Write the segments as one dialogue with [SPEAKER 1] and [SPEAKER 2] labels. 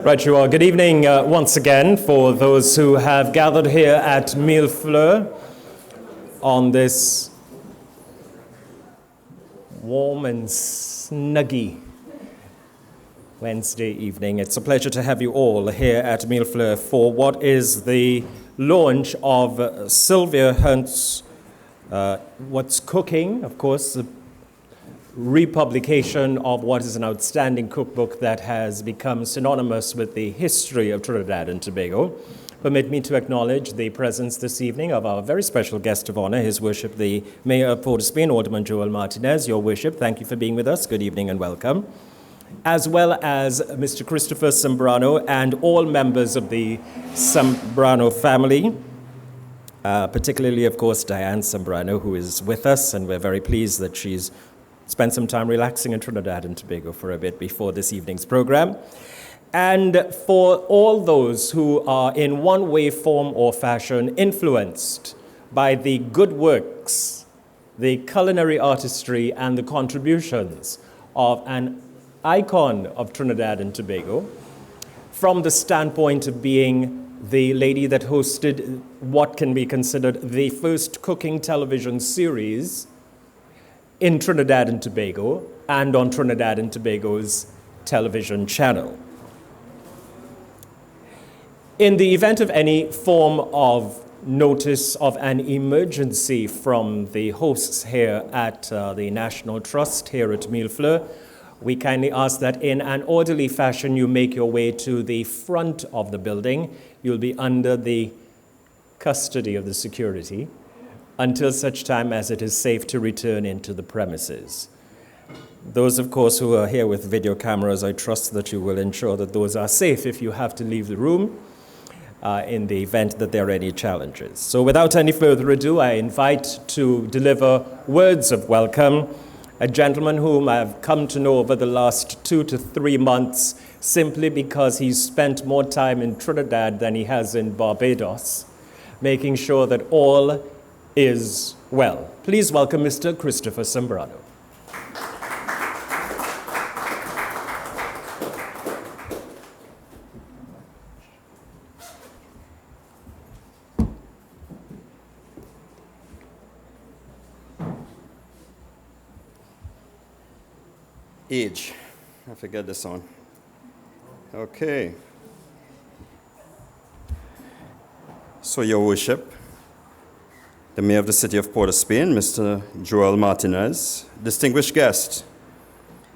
[SPEAKER 1] Right, you are. Good evening once again for those who have gathered here at Mille Fleurs on this warm and snuggy Wednesday evening. It's a pleasure to have you all here at Mille Fleurs for what is the launch of Sylvia Hunt's What's Cooking, of course, the republication of what is an outstanding cookbook that has become synonymous with the history of Trinidad and Tobago. Permit me to acknowledge the presence this evening of our very special guest of honor, His Worship the Mayor of Port of Spain, Alderman Joel Martinez. Your Worship, thank you for being with us. Good evening and welcome. As well as Mr. Christopher Sambrano and all members of the Sambrano family, particularly, of course, Diane Sambrano, who is with us, and we're very pleased that she's spent some time relaxing in Trinidad and Tobago for a bit before this evening's program. And for all those who are in one way, form, or fashion influenced by the good works, the culinary artistry, and the contributions of an icon of Trinidad and Tobago, from the standpoint of being the lady that hosted what can be considered the first cooking television series in Trinidad and Tobago and on Trinidad and Tobago's television channel. In the event of any form of notice of an emergency from the hosts here at the National Trust here at Mille Fleurs, we kindly ask that in an orderly fashion you make your way to the front of the building. You'll be under the custody of the security until such time as it is safe to return into the premises. Those, of course, who are here with video cameras, I trust that you will ensure that those are safe if you have to leave the room in the event that there are any challenges. So without any further ado, I invite to deliver words of welcome a gentleman whom I've come to know over the last 2 to 3 months simply because he's spent more time in Trinidad than he has in Barbados, making sure that all is well. Please welcome Mr. Christopher Sambrano.
[SPEAKER 2] Age. I forget this on. Okay. So, Your Worship, the Mayor of the City of Port of Spain, Mr. Joel Martinez, distinguished guests,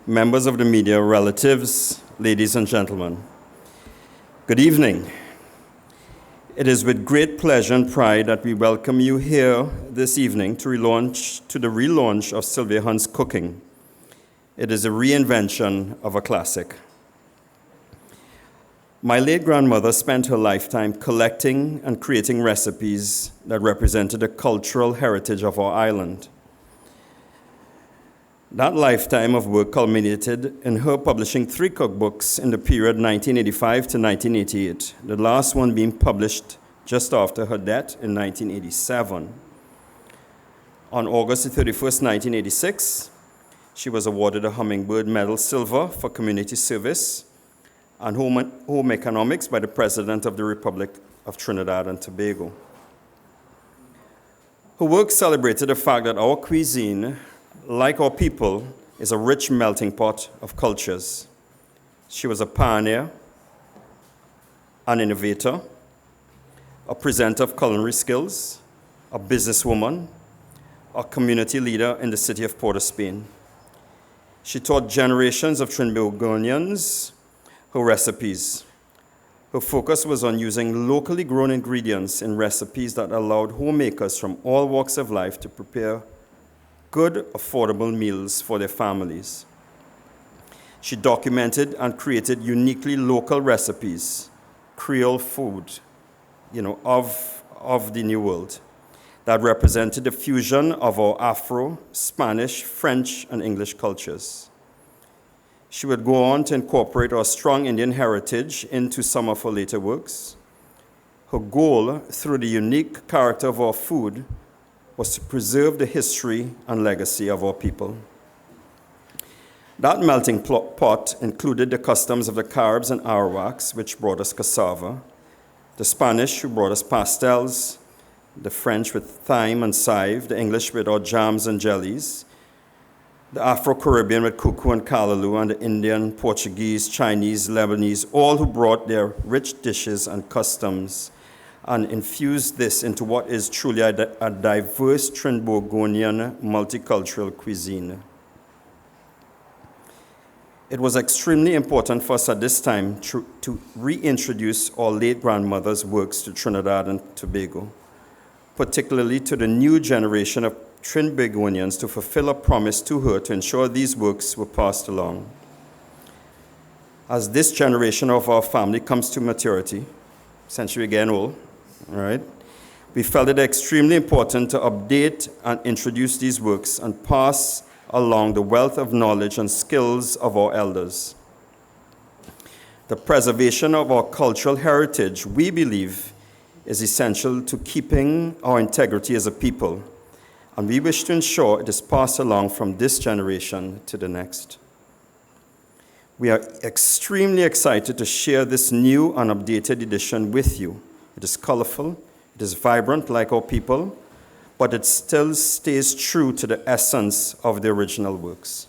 [SPEAKER 2] members of the media, relatives, ladies and gentlemen, good evening. It is with great pleasure and pride that we welcome you here this evening to the relaunch of Sylvia Hunt's Cooking. It is a reinvention of a classic. My late grandmother spent her lifetime collecting and creating recipes that represented the cultural heritage of our island. That lifetime of work culminated in her publishing 3 cookbooks in the period 1985 to 1988, the last one being published just after her death in 1987. On August 31st, 1986, she was awarded a Hummingbird Medal Silver for community service and home economics by the President of the Republic of Trinidad and Tobago. Her work celebrated the fact that our cuisine, like our people, is a rich melting pot of cultures. She was a pioneer, an innovator, a presenter of culinary skills, a businesswoman, a community leader in the city of Port of Spain. She taught generations of Trinbagonians her recipes. Her focus was on using locally grown ingredients in recipes that allowed homemakers from all walks of life to prepare good, affordable meals for their families. She documented and created uniquely local recipes, Creole food, of the New World, that represented the fusion of our Afro, Spanish, French, and English cultures. She would go on to incorporate our strong Indian heritage into some of her later works. Her goal, through the unique character of our food, was to preserve the history and legacy of our people. That melting pot included the customs of the Caribs and Arawaks, which brought us cassava, the Spanish, who brought us pastels, the French with thyme and chive, the English with our jams and jellies, the Afro-Caribbean with cuckoo and callaloo, and the Indian, Portuguese, Chinese, Lebanese, all who brought their rich dishes and customs and infused this into what is truly a diverse Trinbagonian multicultural cuisine. It was extremely important for us at this time to reintroduce our late grandmother's works to Trinidad and Tobago, particularly to the new generation of Trinbagonians, to fulfill a promise to her to ensure these works were passed along. As this generation of our family comes to maturity, century again old, right, we felt it extremely important to update and introduce these works and pass along the wealth of knowledge and skills of our elders. The preservation of our cultural heritage, we believe, is essential to keeping our integrity as a people, and we wish to ensure it is passed along from this generation to the next. We are extremely excited to share this new and updated edition with you. It is colorful, it is vibrant like our people, but it still stays true to the essence of the original works.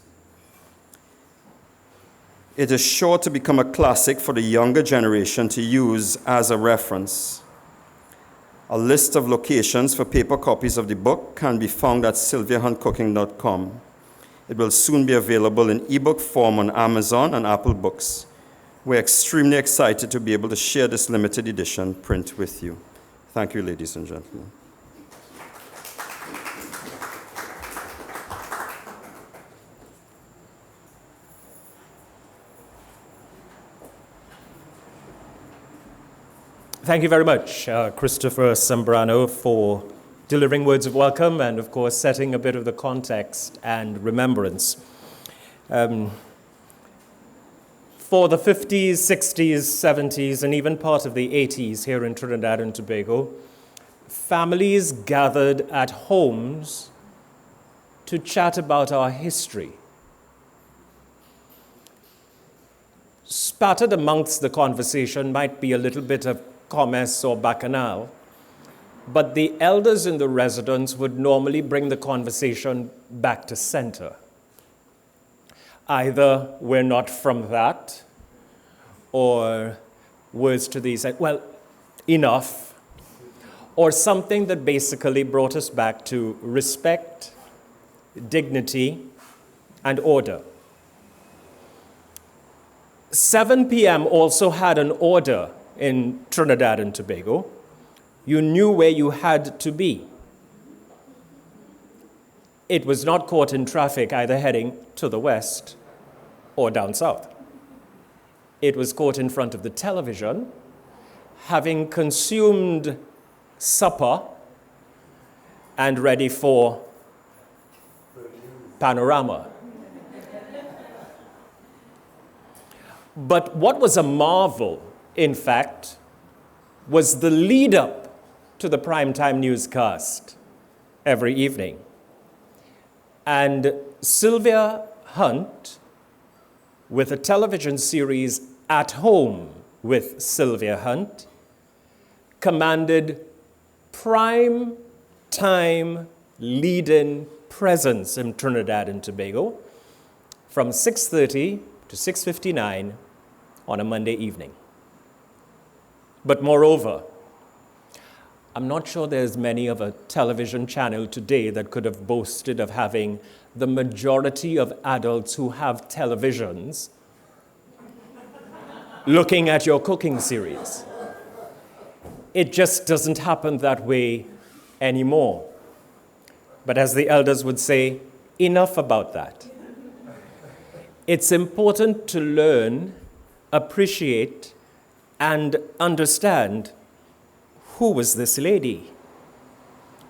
[SPEAKER 2] It is sure to become a classic for the younger generation to use as a reference. A list of locations for paper copies of the book can be found at sylviahuntcooking.com. It will soon be available in ebook form on Amazon and Apple Books. We're extremely excited to be able to share this limited edition print with you. Thank you, ladies and gentlemen.
[SPEAKER 1] Thank you very much, Christopher Sambrano, for delivering words of welcome and, of course, setting a bit of the context and remembrance. For the 50s, 60s, 70s, and even part of the 80s here in Trinidad and Tobago, families gathered at homes to chat about our history. Spattered amongst the conversation might be a little bit of commerce or bacchanal, but the elders in the residence would normally bring the conversation back to center. Either we're not from that, or words to these, well, enough, or something that basically brought us back to respect, dignity, and order. 7 p.m. also had an order in Trinidad and Tobago. You knew where you had to be. It was not caught in traffic either heading to the west or down south. It was caught in front of the television, having consumed supper and ready for panorama. But what was a marvel, in fact, was the lead-up to the primetime newscast every evening. And Sylvia Hunt, with a television series At Home with Sylvia Hunt, commanded prime time lead-in presence in Trinidad and Tobago from 6:30 to 6:59 on a Monday evening. But moreover, I'm not sure there's many of a television channel today that could have boasted of having the majority of adults who have televisions looking at your cooking series. It just doesn't happen that way anymore. But as the elders would say, enough about that. It's important to learn, appreciate, and understand, who was this lady?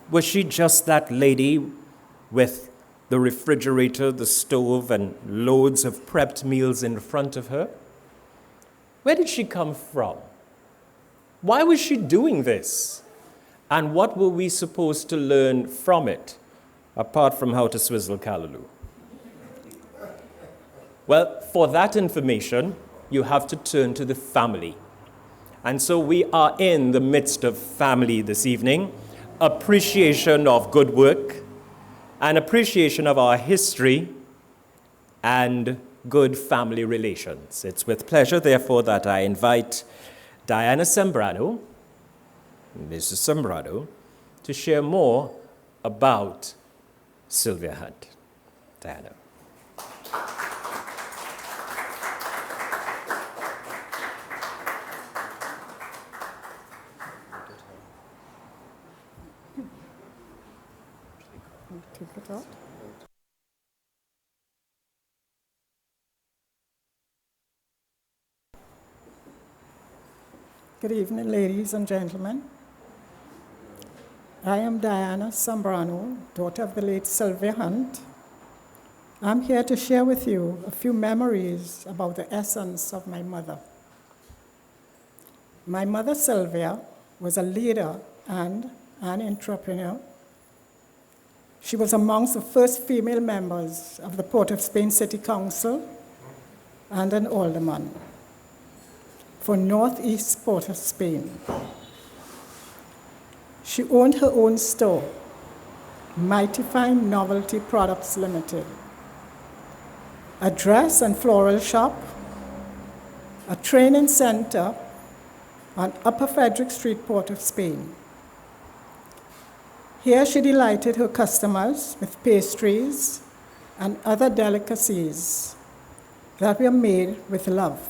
[SPEAKER 1] Was she just that lady with the refrigerator, the stove, and loads of prepped meals in front of her? Where did she come from? Why was she doing this? And what were we supposed to learn from it, apart from how to swizzle callaloo? Well, for that information, you have to turn to the family. And so we are in the midst of family this evening, appreciation of good work, an appreciation of our history, and good family relations. It's with pleasure, therefore, that I invite Diana Sambrano, Mrs. Sambrano, to share more about Sylvia Hunt. Diana.
[SPEAKER 3] Take it out. Good evening, ladies and gentlemen. I am Diana Sambrano, daughter of the late Sylvia Hunt. I'm here to share with you a few memories about the essence of my mother. My mother, Sylvia, was a leader and an entrepreneur. She was amongst the first female members of the Port of Spain City Council and an alderman for Northeast Port of Spain. She owned her own store, Mighty Fine Novelty Products Limited, a dress and floral shop, a training center on Upper Frederick Street, Port of Spain. Here she delighted her customers with pastries and other delicacies that were made with love.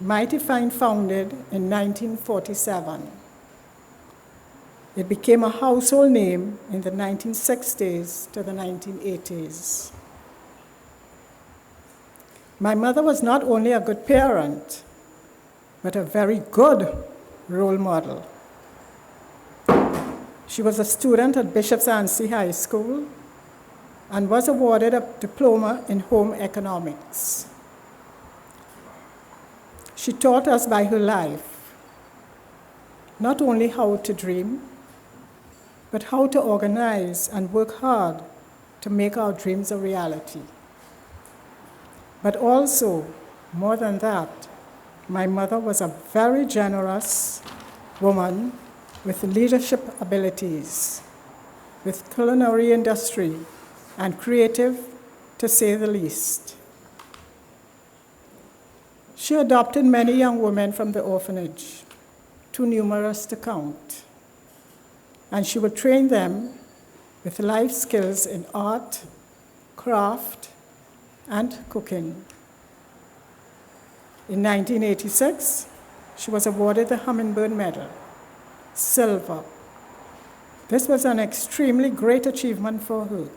[SPEAKER 3] Mighty Fine founded in 1947. It became a household name in the 1960s to the 1980s. My mother was not only a good parent, but a very good role model. She was a student at Bishop's Anstey High School and was awarded a diploma in home economics. She taught us by her life not only how to dream, but how to organize and work hard to make our dreams a reality. But also, more than that, my mother was a very generous woman with leadership abilities, with culinary industry, and creative, to say the least. She adopted many young women from the orphanage, too numerous to count, and she would train them with life skills in art, craft, and cooking. In 1986, she was awarded the Hummingbird Medal, silver. This was an extremely great achievement for her,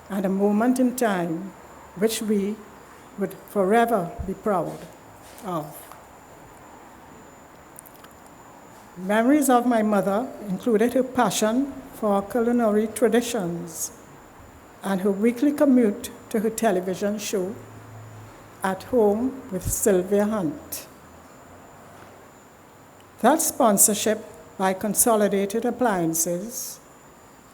[SPEAKER 3] and a moment in time which we would forever be proud of. Memories of my mother included her passion for culinary traditions and her weekly commute to her television show, At Home with Sylvia Hunt. That sponsorship by Consolidated Appliances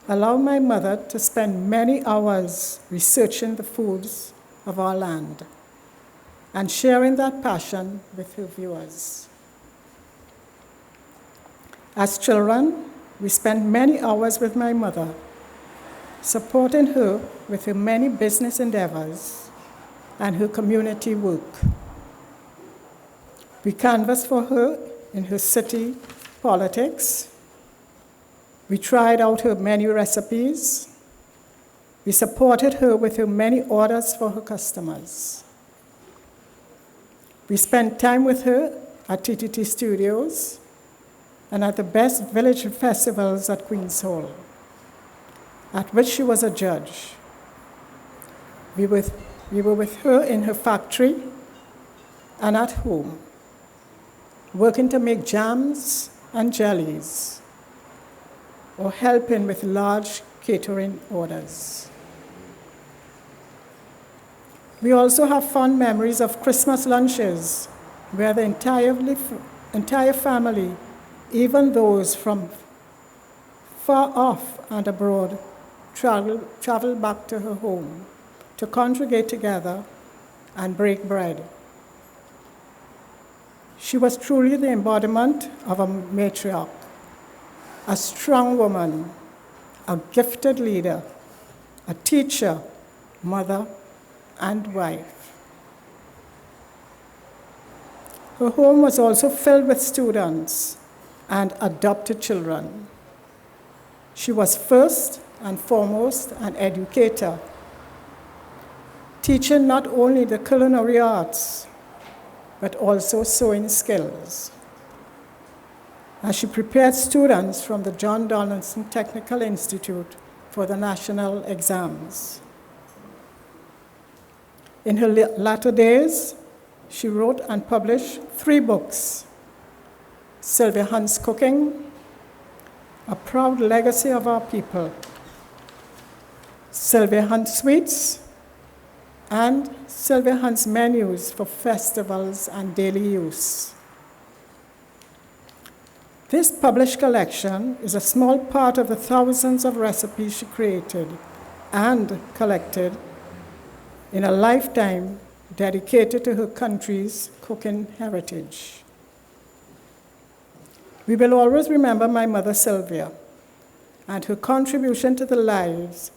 [SPEAKER 3] allowed my mother to spend many hours researching the foods of our land and sharing that passion with her viewers. As children, we spent many hours with my mother, supporting her with her many business endeavors and her community work. We canvassed for her in her city politics. We tried out her many recipes. We supported her with her many orders for her customers. We spent time with her at TTT Studios and at the best village festivals at Queen's Hall, at which she was a judge. We were with her in her factory and at home, working to make jams and jellies, or helping with large catering orders. We also have fond memories of Christmas lunches, where the entire family, even those from far off and abroad, travel back to her home to congregate together and break bread. She was truly the embodiment of a matriarch, a strong woman, a gifted leader, a teacher, mother, and wife. Her home was also filled with students and adopted children. She was first and foremost an educator, teaching not only the culinary arts, but also sewing skills. As she prepared students from the John Donaldson Technical Institute for the national exams. In her latter days, she wrote and published 3 books: Sylvia Hunt's Cooking, A Proud Legacy of Our People, Sylvia Hunt Sweets, and Sylvia Hunt's Menus for Festivals and Daily Use. This published collection is a small part of the thousands of recipes she created and collected in a lifetime dedicated to her country's cooking heritage. We will always remember my mother Sylvia and her contribution to the lives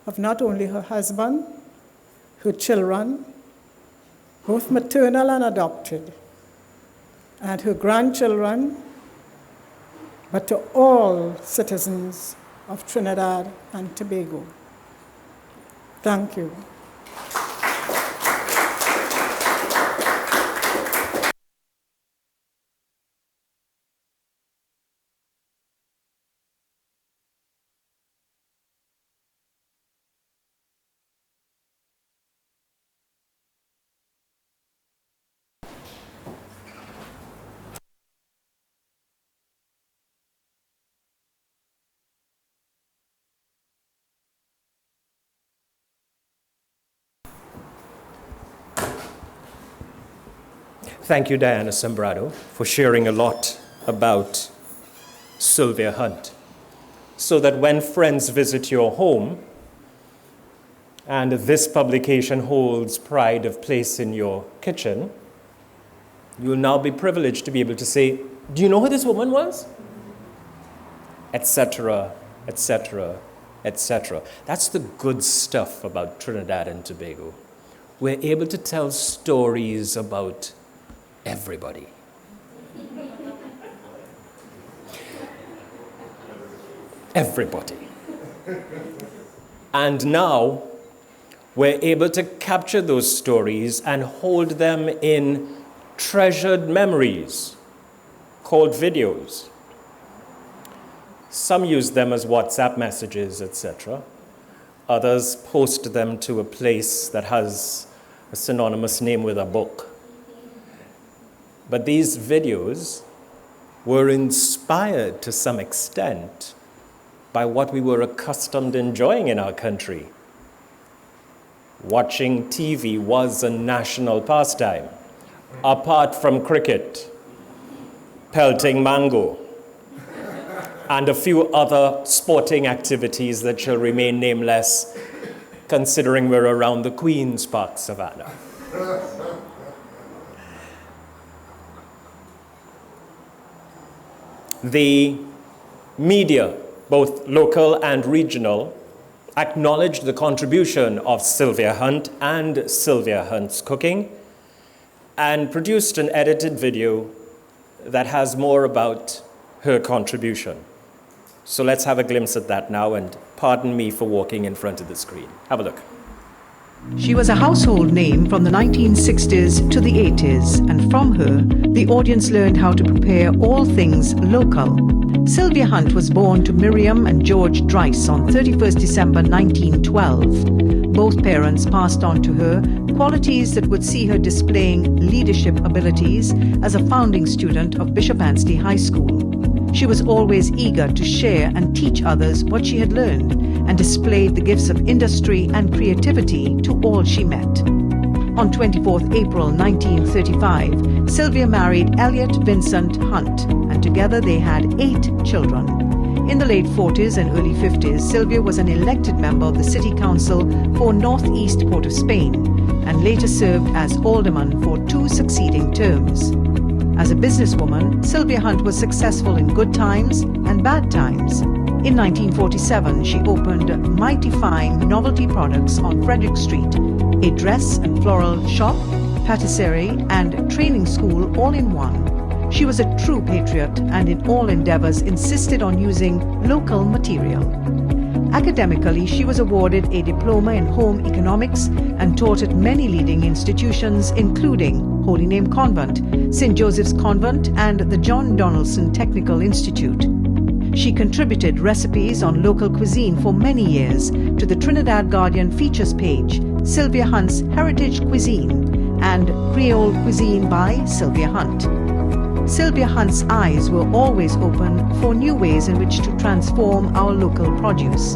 [SPEAKER 3] of not only her husband, her children, both maternal and adopted, and her grandchildren, but to all citizens of Trinidad and Tobago. Thank you.
[SPEAKER 1] Thank you, Diana Sambrano, for sharing a lot about Sylvia Hunt, so that when friends visit your home, and this publication holds pride of place in your kitchen, you will now be privileged to be able to say, do you know who this woman was? Etc., etc., etc. That's the good stuff about Trinidad and Tobago. We're able to tell stories about everybody. Everybody. And now we're able to capture those stories and hold them in treasured memories called videos. Some use them as WhatsApp messages, etc. Others post them to a place that has a synonymous name with a book. But these videos were inspired to some extent by what we were accustomed to enjoying in our country. Watching TV was a national pastime, apart from cricket, pelting mango, and a few other sporting activities that shall remain nameless, considering we're around the Queen's Park Savannah. The media, both local and regional, acknowledged the contribution of Sylvia Hunt and Sylvia Hunt's Cooking, and produced an edited video that has more about her contribution. So let's have a glimpse at that now, and pardon me for walking in front of the screen. Have a look.
[SPEAKER 4] She was a household name from the 1960s to the 80s, and from her, the audience learned how to prepare all things local. Sylvia Hunt was born to Miriam and George Dryce on 31st December 1912. Both parents passed on to her qualities that would see her displaying leadership abilities as a founding student of Bishop Anstey High School. She was always eager to share and teach others what she had learned, and displayed the gifts of industry and creativity to all she met. On 24th April 1935, Sylvia married Elliot Vincent Hunt, and together they had 8 children. In the late 40s and early 50s, Sylvia was an elected member of the City Council for Northeast Port of Spain and later served as alderman for 2 succeeding terms. As a businesswoman, Sylvia Hunt was successful in good times and bad times. In 1947, she opened Mighty Fine Novelty Products on Frederick Street, a dress and floral shop, patisserie, and training school all in one. She was a true patriot and in all endeavors insisted on using local material. Academically, she was awarded a diploma in home economics and taught at many leading institutions including Holy Name Convent, St. Joseph's Convent, and the John Donaldson Technical Institute. She contributed recipes on local cuisine for many years to the Trinidad Guardian features page, Sylvia Hunt's Heritage Cuisine, and Creole Cuisine by Sylvia Hunt. Sylvia Hunt's eyes were always open for new ways in which to transform our local produce.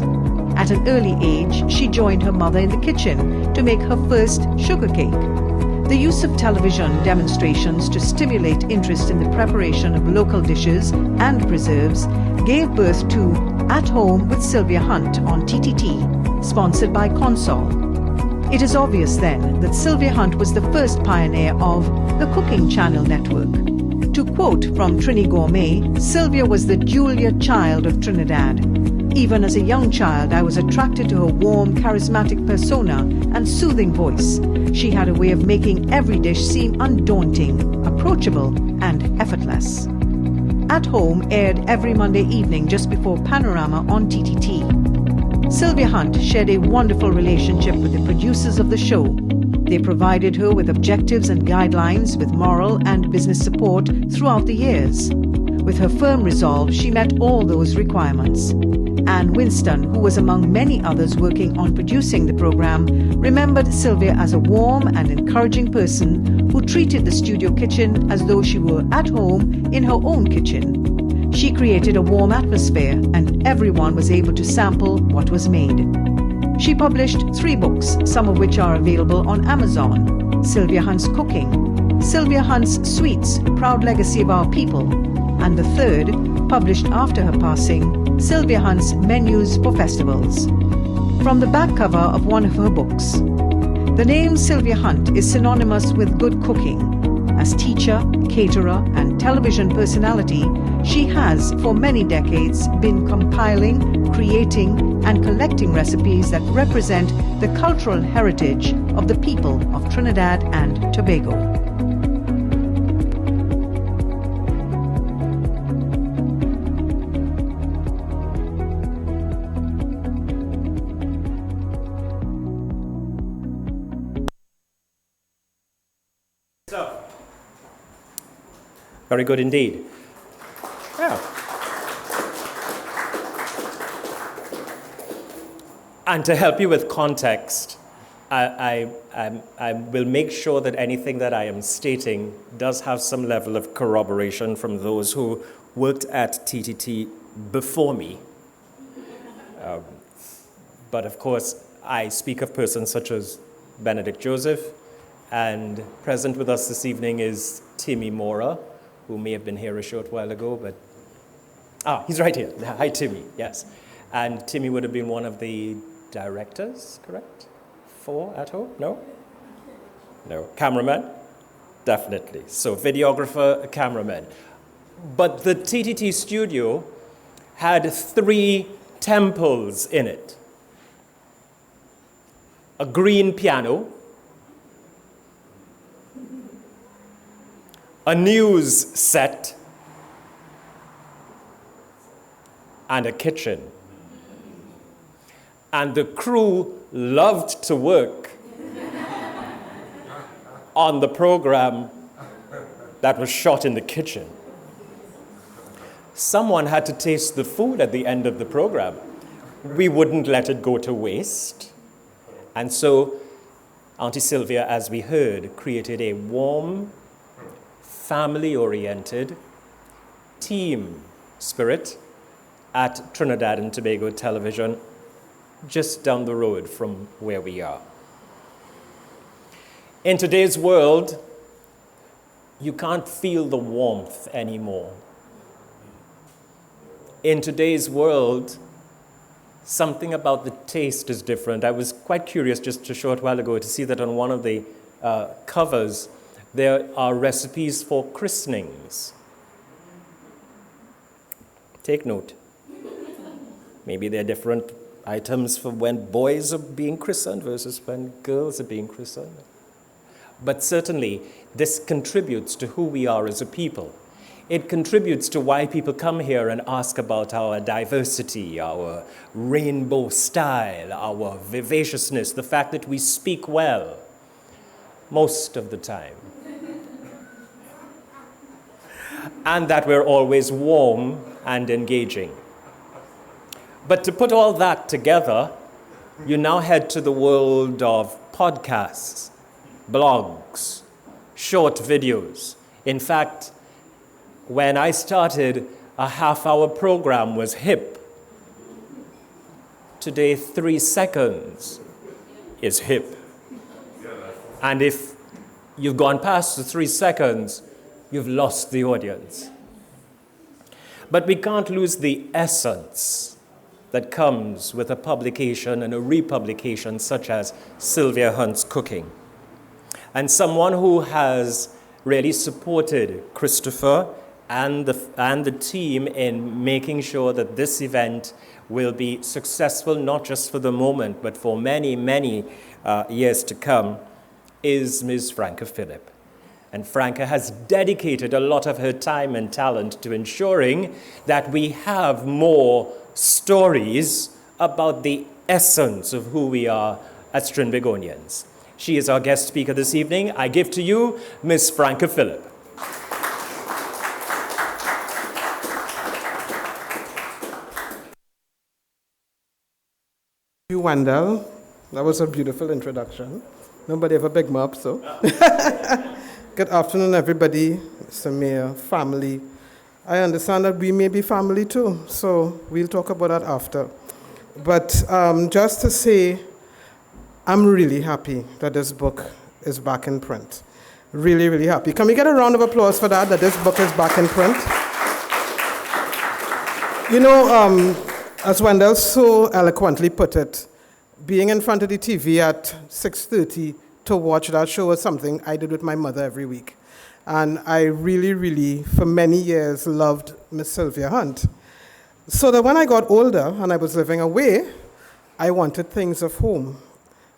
[SPEAKER 4] At an early age, she joined her mother in the kitchen to make her first sugar cake. The use of television demonstrations to stimulate interest in the preparation of local dishes and preserves gave birth to At Home with Sylvia Hunt on TTT, sponsored by Consol. It is obvious then that Sylvia Hunt was the first pioneer of the Cooking Channel network. To quote from Trini Gourmet, Sylvia was the Julia Child of Trinidad. Even as a young child, I was attracted to her warm, charismatic persona and soothing voice. She had a way of making every dish seem undaunting, approachable, and effortless. At Home aired every Monday evening just before Panorama on TTT. Sylvia Hunt shared a wonderful relationship with the producers of the show. They provided her with objectives and guidelines with moral and business support throughout the years. With her firm resolve, she met all those requirements. Anne Winston, who was among many others working on producing the program, remembered Sylvia as a warm and encouraging person who treated the studio kitchen as though she were at home in her own kitchen. She created a warm atmosphere and everyone was able to sample what was made. She published 3 books, some of which are available on Amazon: Sylvia Hunt's Cooking, Sylvia Hunt's Sweets, Proud Legacy of Our People, and the 3rd, published after her passing, Sylvia Hunt's Menus for Festivals. From the back cover of one of her books, the name Sylvia Hunt is synonymous with good cooking. As teacher, caterer, and television personality, she has, for many decades, been compiling, creating, and collecting recipes that represent the cultural heritage of the people of Trinidad and Tobago.
[SPEAKER 1] Very good indeed. Yeah. And to help you with context, I will make sure that anything that I am stating does have some level of corroboration from those who worked at TTT before me. But of course, I speak of persons such as Benedict Joseph, and present with us this evening is Timmy Mora, who may have been here a short while ago, but he's right here. Hi, Timmy, yes. And Timmy would have been one of the directors, correct? For At Home? No? No. Cameraman? Definitely. So videographer, cameraman. But the TTT studio had 3 temples in it. A green piano, a news set, and a kitchen. And the crew loved to work on the program that was shot in the kitchen. Someone had to taste the food at the end of the program. We wouldn't let it go to waste. And so Auntie Sylvia, as we heard, created a warm, family-oriented team spirit at Trinidad and Tobago Television, just down the road from where we are. In today's world, you can't feel the warmth anymore. in today's world, something about the taste is different. I was quite curious just a short while ago to see that on one of the covers, there are recipes for christenings. Take note. Maybe there are different items for when boys are being christened versus when girls are being christened. But certainly, this contributes to who we are as a people. It contributes to why people come here and ask about our diversity, our rainbow style, our vivaciousness, the fact that we speak well, most of the time. And that we're always warm and engaging. But to put all that together, you now head to the world of podcasts, blogs, short videos. In fact, when I started, a half-hour program was hip. Today, 3 seconds is hip. And if you've gone past the 3 seconds, you've lost the audience. But we can't lose the essence that comes with a publication and a republication such as Sylvia Hunt's Cooking. And someone who has really supported Christopher and the team in making sure that this event will be successful, not just for the moment, but for many, many years to come, is Ms. Franca Phillip. And Franca has dedicated a lot of her time and talent to ensuring that we have more stories about the essence of who we are as Trinbagonians. She is our guest speaker this evening. I give to you Ms. Franca Phillip.
[SPEAKER 5] You, Wendell. That was a beautiful introduction. Nobody ever picked me up, so. Good afternoon, everybody. Mr. Mayor, family. I understand that we may be family too, so we'll talk about that after. But just to say, I'm really happy that this book is back in print. Really, really happy. Can we get a round of applause for that this book is back in print? You know, as Wendell so eloquently put it, being in front of the TV at 6:30 to watch that show was something I did with my mother every week. And I really, really, for many years, loved Miss Sylvia Hunt. So that when I got older and I was living away, I wanted things of home.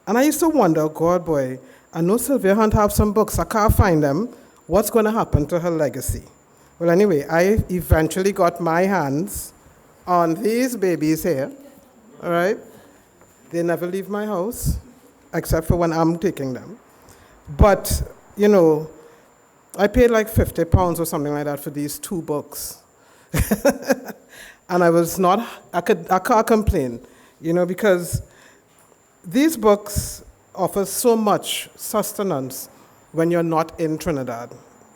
[SPEAKER 5] And I used to wonder, God, boy, I know Sylvia Hunt have some books, I can't find them. What's going to happen to her legacy? Well, anyway, I eventually got my hands on these babies here, all right? They never leave my house, except for when I'm taking them. But, you know, I paid like £50 or something like that for these 2 books. And I can't complain, you know, because these books offer so much sustenance when you're not in Trinidad.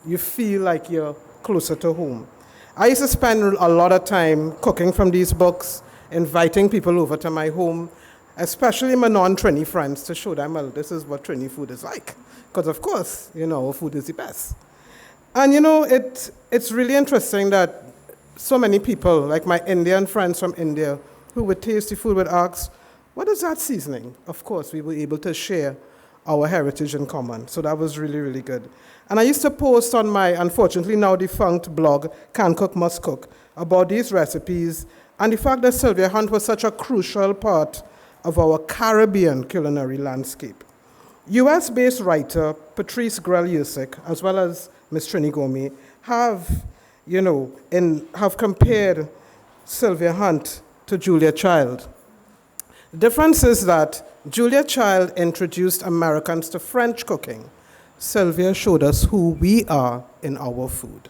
[SPEAKER 5] You feel like you're closer to home. I used to spend a lot of time cooking from these books, inviting people over to my home, especially my non-Trini friends, to show them, well, this is what Trini food is like. Because, of course, you know, food is the best. And, you know, it's really interesting that so many people, like my Indian friends from India, who would taste the food would ask, what is that seasoning? Of course, we were able to share our heritage in common. So that was really, really good. And I used to post on my, unfortunately now defunct blog, Can Cook, Must Cook, about these recipes and the fact that Sylvia Hunt was such a crucial part of our Caribbean culinary landscape. US-based writer Patrice Grell-Yusick, as well as Ms. Trini Gomi, have compared Sylvia Hunt to Julia Child. The difference is that Julia Child introduced Americans to French cooking. Sylvia showed us who we are in our food.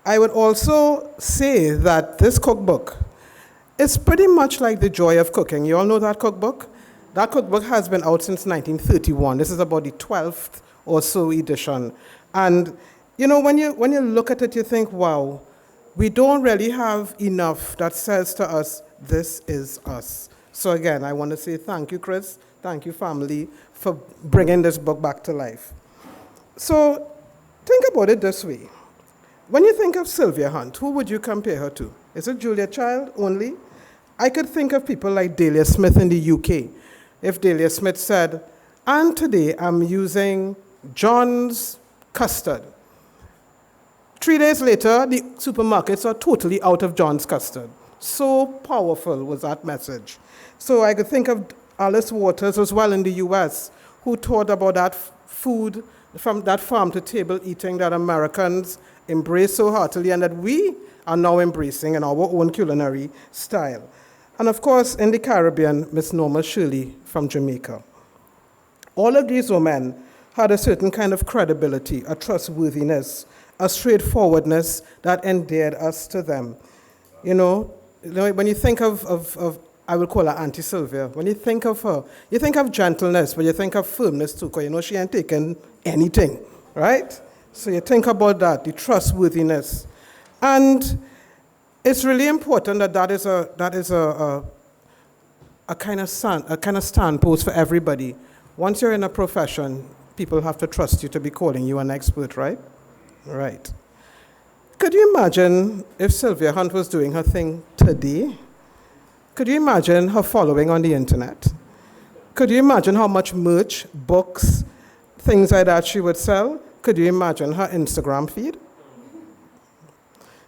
[SPEAKER 5] I would also say that this cookbook is pretty much like The Joy of Cooking. You all know that cookbook? That cookbook has been out since 1931. This is about the 12th or so edition. And you know, when you look at it, you think, wow, we don't really have enough that says to us, this is us. So again, I want to say thank you, Chris. Thank you, family, for bringing this book back to life. So think about it this way. When you think of Sylvia Hunt, who would you compare her to? Is it Julia Child only? I could think of people like Delia Smith in the UK. If Delia Smith said, and today I'm using John's custard. 3 days later, the supermarkets are totally out of John's custard. So powerful was that message. So I could think of Alice Waters as well in the US, who taught about that food from that farm to table eating that Americans embrace so heartily and that we are now embracing in our own culinary style. And of course, in the Caribbean, Miss Norma Shirley from Jamaica. All of these women had a certain kind of credibility, a trustworthiness, a straightforwardness that endeared us to them. You know, when you think of I will call her Auntie Sylvia, when you think of her, you think of gentleness, but you think of firmness too, because you know she ain't taken anything, right? So you think about that, the trustworthiness. And it's really important that is a kind of standpost for everybody. Once you're in a profession, people have to trust you to be calling you an expert, right? Right. Could you imagine if Sylvia Hunt was doing her thing today? Could you imagine her following on the internet? Could you imagine how much merch, books, things like that she would sell? Could you imagine her Instagram feed?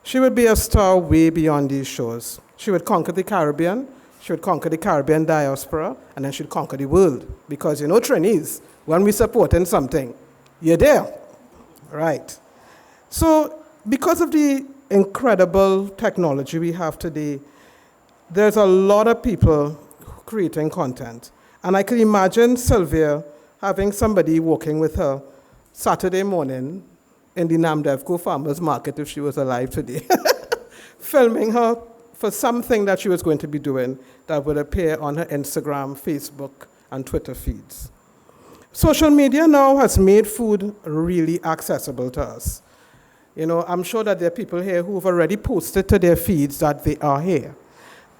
[SPEAKER 5] She would be a star way beyond these shows. She would conquer the Caribbean, she would conquer the Caribbean diaspora, and then she'd conquer the world. Because you know, trainees, when we supporting something, you're there, right? So because of the incredible technology we have today, there's a lot of people creating content. And I can imagine Sylvia having somebody walking with her Saturday morning in the Namdevco Farmers Market if she was alive today, filming her for something that she was going to be doing that would appear on her Instagram, Facebook, and Twitter feeds. Social media now has made food really accessible to us. You know, I'm sure that there are people here who have already posted to their feeds that they are here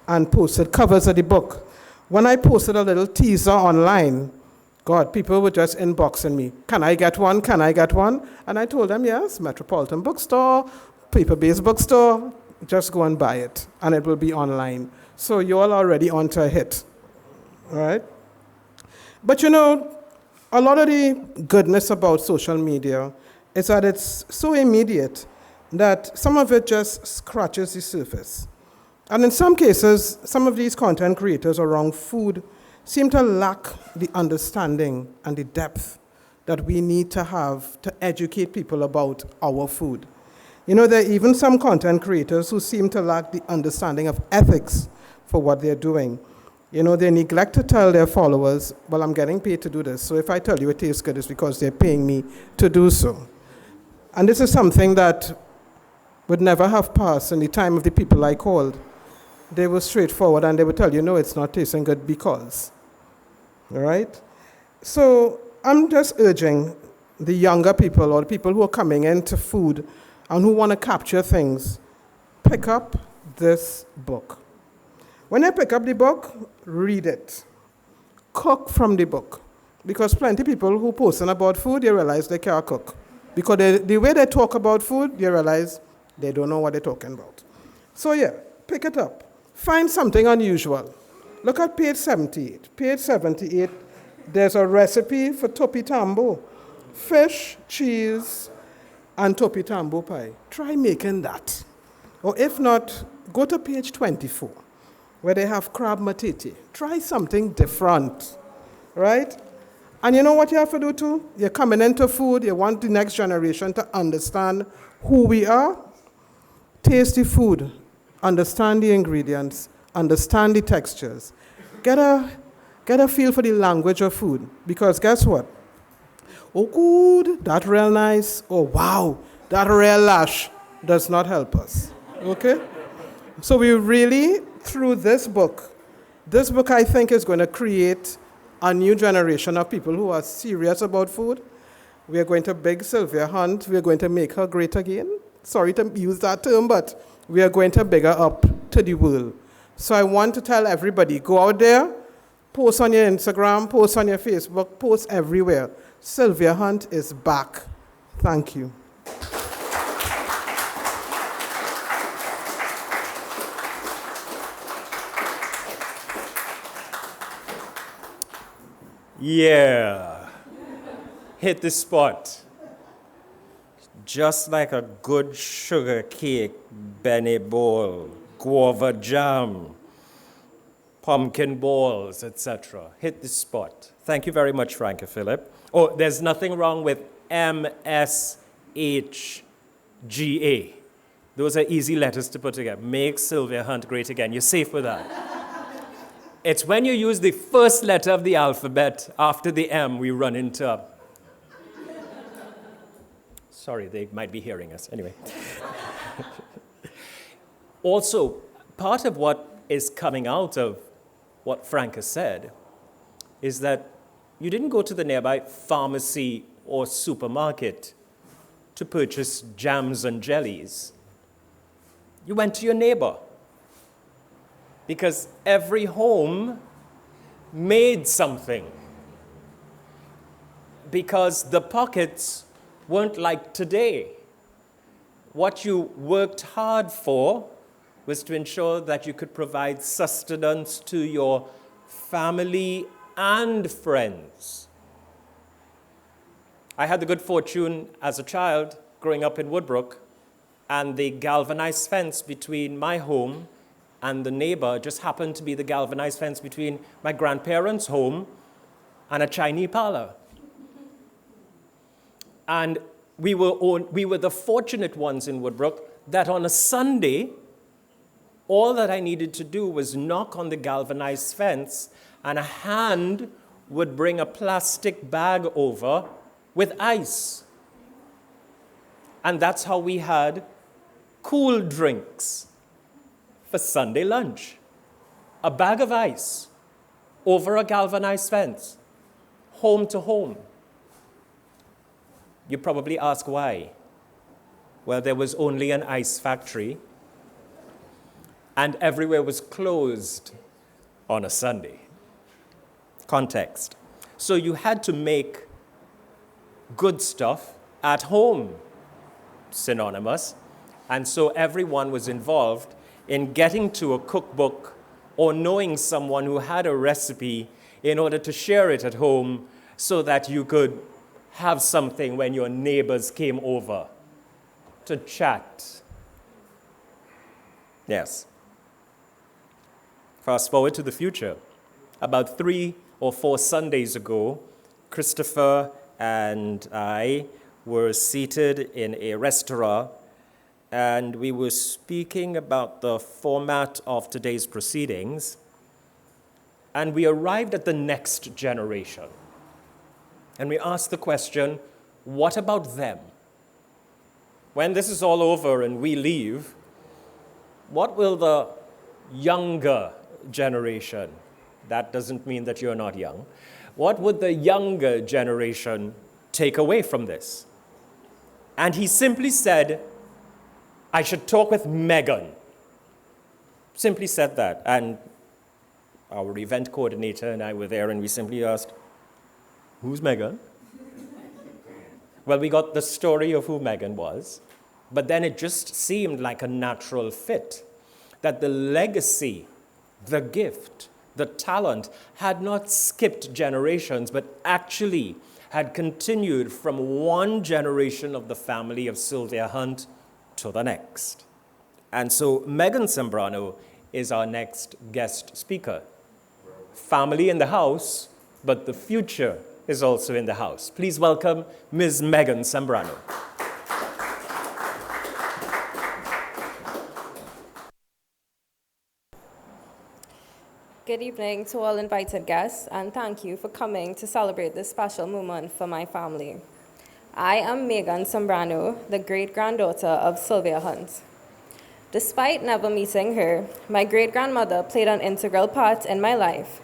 [SPEAKER 5] and posted covers of the book. When I posted a little teaser online, God, people were just inboxing me. Can I get one? Can I get one? And I told them, yes, Metropolitan Bookstore, paper-based bookstore, just go and buy it, and it will be online. So you're all already onto a hit, all right? But you know, a lot of the goodness about social media is that it's so immediate that some of it just scratches the surface. And in some cases, some of these content creators around food seem to lack the understanding and the depth that we need to have to educate people about our food. You know, there are even some content creators who seem to lack the understanding of ethics for what they're doing. You know, they neglect to tell their followers, well, I'm getting paid to do this, so if I tell you it tastes good, it's because they're paying me to do so. And this is something that would never have passed in the time of the people I called. They were straightforward and they would tell you, no, it's not tasting good because, all right? So I'm just urging the younger people or the people who are coming into food and who want to capture things, pick up this book. When I pick up the book, read it. Cook from the book. Because plenty of people who posting about food, they realize they can't cook. Because the way they talk about food, they realize they don't know what they're talking about. So yeah, pick it up. Find something unusual. Look at page 78. Page 78, there's a recipe for topi tambo. Fish, cheese, and topi tambo pie. Try making that. Or if not, go to page 24, where they have crab matete. Try something different, right? And you know what you have to do too? You're coming into food, you want the next generation to understand who we are. Taste the food, understand the ingredients, understand the textures. Get a feel for the language of food, because guess what? Oh, good, that real nice. Oh, wow, that real lush does not help us, okay? So we really, through this book I think is going to create a new generation of people who are serious about food. We are going to big Sylvia Hunt. We are going to make her great again. Sorry to use that term, but we are going to big her up to the world. So I want to tell everybody, go out there, post on your Instagram, post on your Facebook, post everywhere. Sylvia Hunt is back. Thank you.
[SPEAKER 1] Yeah. Hit the spot. Just like a good sugar cake, Benny bowl, guava jam, pumpkin balls, etc. Hit the spot. Thank you very much, Frankie Phillip. Oh, there's nothing wrong with MSHGA. Those are easy letters to put together. Make Sylvia Hunt great again. You're safe with that. It's when you use the first letter of the alphabet after the M, we run into... Sorry, they might be hearing us. Anyway. Also, part of what is coming out of what Frank has said is that you didn't go to the nearby pharmacy or supermarket to purchase jams and jellies. You went to your neighbor because every home made something, because the pockets weren't like today. What you worked hard for was to ensure that you could provide sustenance to your family and friends. I had the good fortune as a child growing up in Woodbrook, and the galvanized fence between my home and the neighbor just happened to be the galvanized fence between my grandparents' home and a Chinese parlor. And we were the fortunate ones in Woodbrook that on a Sunday, all that I needed to do was knock on the galvanized fence, and a hand would bring a plastic bag over with ice. And that's how we had cool drinks for Sunday lunch. A bag of ice over a galvanized fence, home to home. You probably ask why. Well, there was only an ice factory, and everywhere was closed on a Sunday. Context. So you had to make good stuff at home, synonymous, and so everyone was involved in getting to a cookbook or knowing someone who had a recipe in order to share it at home so that you could have something when your neighbors came over to chat. Yes. Fast forward to the future. About 3 or 4 Sundays ago, Christopher and I were seated in a restaurant, and we were speaking about the format of today's proceedings, and we arrived at the next generation. And we asked the question, what about them? When this is all over and we leave, what will the younger generation, that doesn't mean that you're not young, what would the younger generation take away from this? And he simply said, I should talk with Meagan. Simply said that. And our event coordinator and I were there, and we simply asked, who's Meagan? Well, we got the story of who Meagan was, but then it just seemed like a natural fit, that the legacy, the gift, the talent had not skipped generations, but actually had continued from one generation of the family of Sylvia Hunt to the next. And so Meagan Sambrano is our next guest speaker. Family in the house, but the future is also in the house. Please welcome Ms. Meagan Sambrano.
[SPEAKER 6] Good evening to all invited guests, and thank you for coming to celebrate this special moment for my family. I am Meagan Sambrano, the great-granddaughter of Sylvia Hunt. Despite never meeting her, my great-grandmother played an integral part in my life,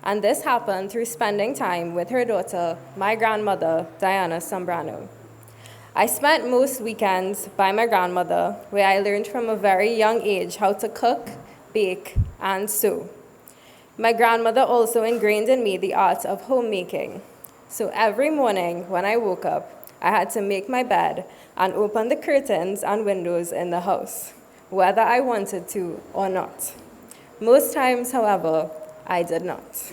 [SPEAKER 6] and this happened through spending time with her daughter, my grandmother, Diana Sambrano. I spent most weekends by my grandmother, where I learned from a very young age how to cook, bake, and sew. My grandmother also ingrained in me the art of homemaking. So every morning when I woke up, I had to make my bed and open the curtains and windows in the house, whether I wanted to or not. Most times, however, I did not.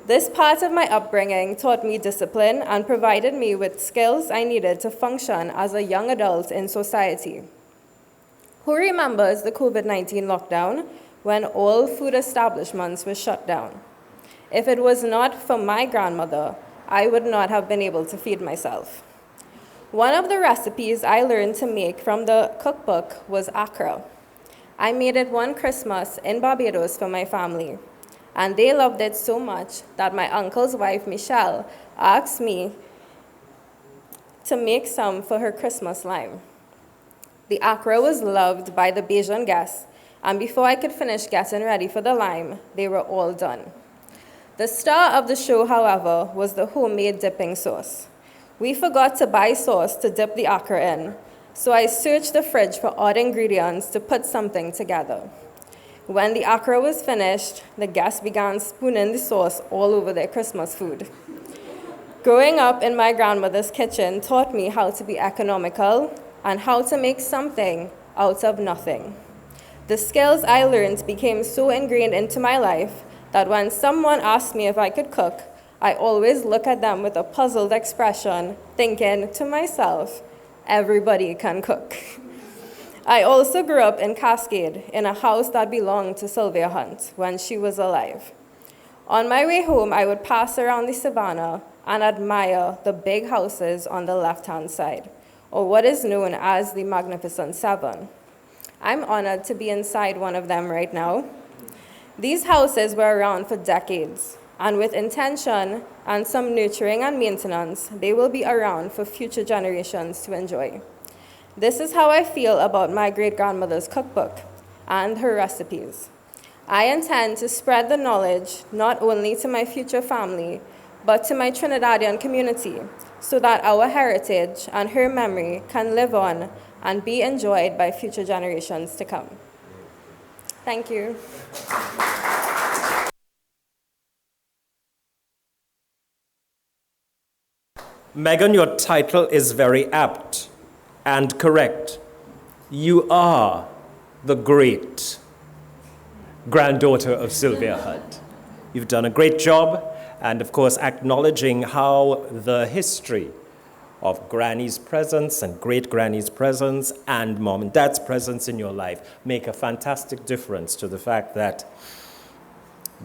[SPEAKER 6] This part of my upbringing taught me discipline and provided me with skills I needed to function as a young adult in society. Who remembers the COVID-19 lockdown when all food establishments were shut down? If it was not for my grandmother, I would not have been able to feed myself. One of the recipes I learned to make from the cookbook was akra. I made it one Christmas in Barbados for my family, and they loved it so much that my uncle's wife, Michelle, asked me to make some for her Christmas lime. The akra was loved by the Bajan guests, and before I could finish getting ready for the lime, they were all done. The star of the show, however, was the homemade dipping sauce. We forgot to buy sauce to dip the akra in, so I searched the fridge for odd ingredients to put something together. When the akra was finished, the guests began spooning the sauce all over their Christmas food. Growing up in my grandmother's kitchen taught me how to be economical and how to make something out of nothing. The skills I learned became so ingrained into my life that when someone asked me if I could cook, I always look at them with a puzzled expression, thinking to myself, everybody can cook. I also grew up in Cascade, in a house that belonged to Sylvia Hunt when she was alive. On my way home, I would pass around the savannah and admire the big houses on the left-hand side, or what is known as the Magnificent Seven. I'm honored to be inside one of them right now. These houses were around for decades, and with intention and some nurturing and maintenance, they will be around for future generations to enjoy. This is how I feel about my great-grandmother's cookbook and her recipes. I intend to spread the knowledge not only to my future family, but to my Trinidadian community, so that our heritage and her memory can live on and be enjoyed by future generations to come. Thank you.
[SPEAKER 1] Meagan, your title is very apt and correct. You are the great-granddaughter of Sylvia Hunt. You've done a great job, and of course, acknowledging how the history of Granny's presence and great-granny's presence and mom and dad's presence in your life make a fantastic difference to the fact that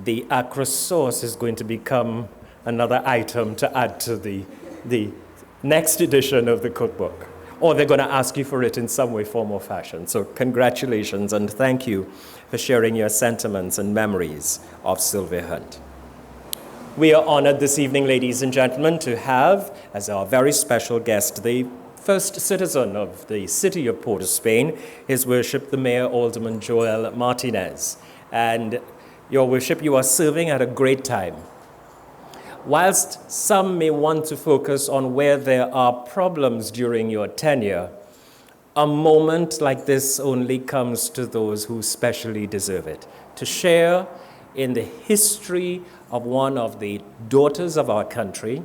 [SPEAKER 1] the akra sauce is going to become another item to add to the next edition of the cookbook, or they're going to ask you for it in some way, form, or fashion. So congratulations, and thank you for sharing your sentiments and memories of Sylvia Hunt. We are honored this evening, ladies and gentlemen, to have as our very special guest the first citizen of the city of Port of Spain, His Worship the Mayor Alderman Joel Martinez. And Your Worship, you are serving at a great time. Whilst some may want to focus on where there are problems during your tenure, a moment like this only comes to those who specially deserve it, to share in the history of one of the daughters of our country,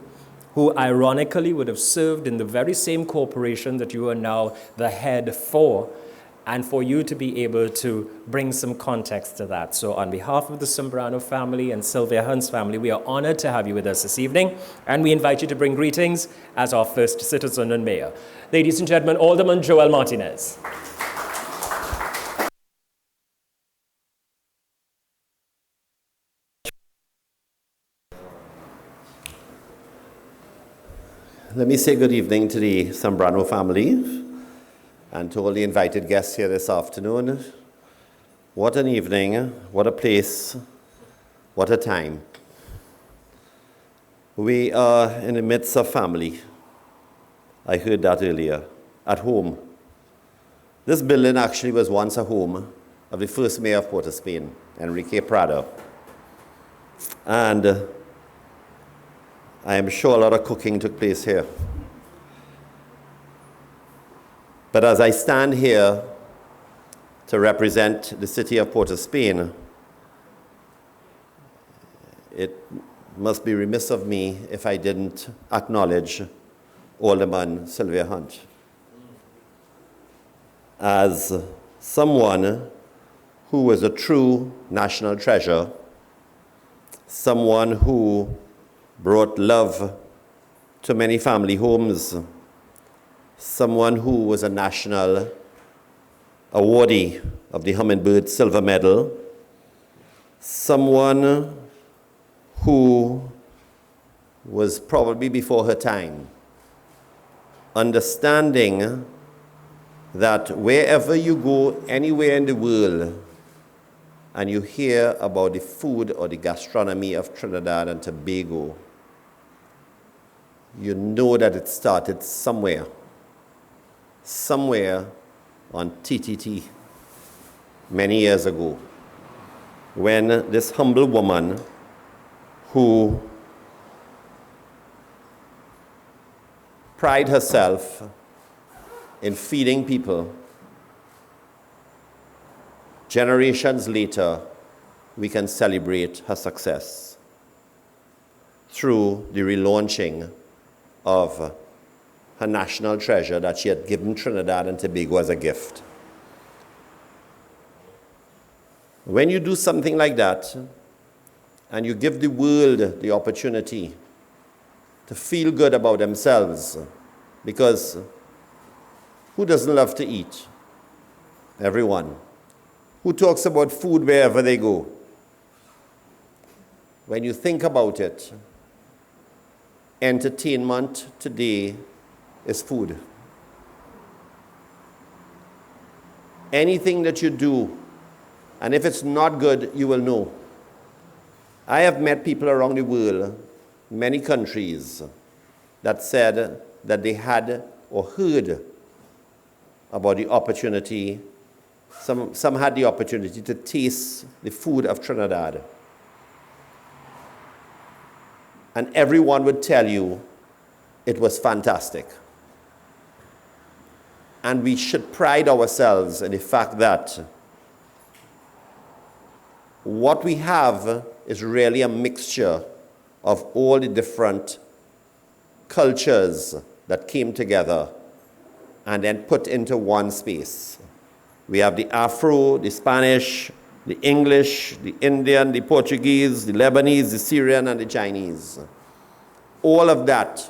[SPEAKER 1] who ironically would have served in the very same corporation that you are now the head for, and for you to be able to bring some context to that. So on behalf of the Sambrano family and Sylvia Hunt's family, we are honored to have you with us this evening, and we invite you to bring greetings as our first citizen and mayor. Ladies and gentlemen, Alderman Joel Martinez.
[SPEAKER 7] Let me say good evening to the Sambrano family and to all the invited guests here this afternoon. What an evening, what a place, what a time. We are in the midst of family. I heard that earlier, at home. This building actually was once a home of the first mayor of Port of Spain, Enrique Prado. And I am sure a lot of cooking took place here. But as I stand here to represent the city of Port of Spain, it must be remiss of me if I didn't acknowledge Alderman Sylvia Hunt as someone who was a true national treasure, someone who brought love to many family homes, someone who was a national awardee of the Hummingbird Silver Medal, someone who was probably before her time, understanding that wherever you go, anywhere in the world, and you hear about the food or the gastronomy of Trinidad and Tobago, you know that it started somewhere on TTT many years ago, when this humble woman who prided herself in feeding people, generations later, we can celebrate her success through the relaunching of her national treasure that she had given Trinidad and Tobago as a gift. When you do something like that, and you give the world the opportunity to feel good about themselves, because who doesn't love to eat? Everyone. Who talks about food wherever they go? When you think about it, entertainment today is food. Anything that you do, and if it's not good, you will know. I have met people around the world, many countries, that said that they had or heard about the opportunity. Some had the opportunity to taste the food of Trinidad. And everyone would tell you it was fantastic. And we should pride ourselves in the fact that what we have is really a mixture of all the different cultures that came together and then put into one space. We have the Afro, the Spanish, the English, the Indian, the Portuguese, the Lebanese, the Syrian, and the Chinese. All of that,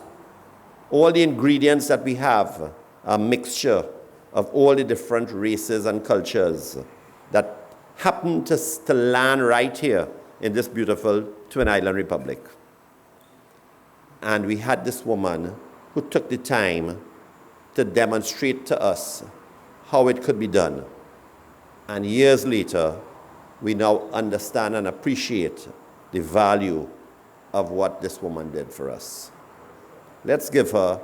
[SPEAKER 7] all the ingredients that we have are a mixture of all the different races and cultures that happen to land right here in this beautiful Twin Island Republic. And we had this woman who took the time to demonstrate to us how it could be done. And years later, we now understand and appreciate the value of what this woman did for us. Let's give her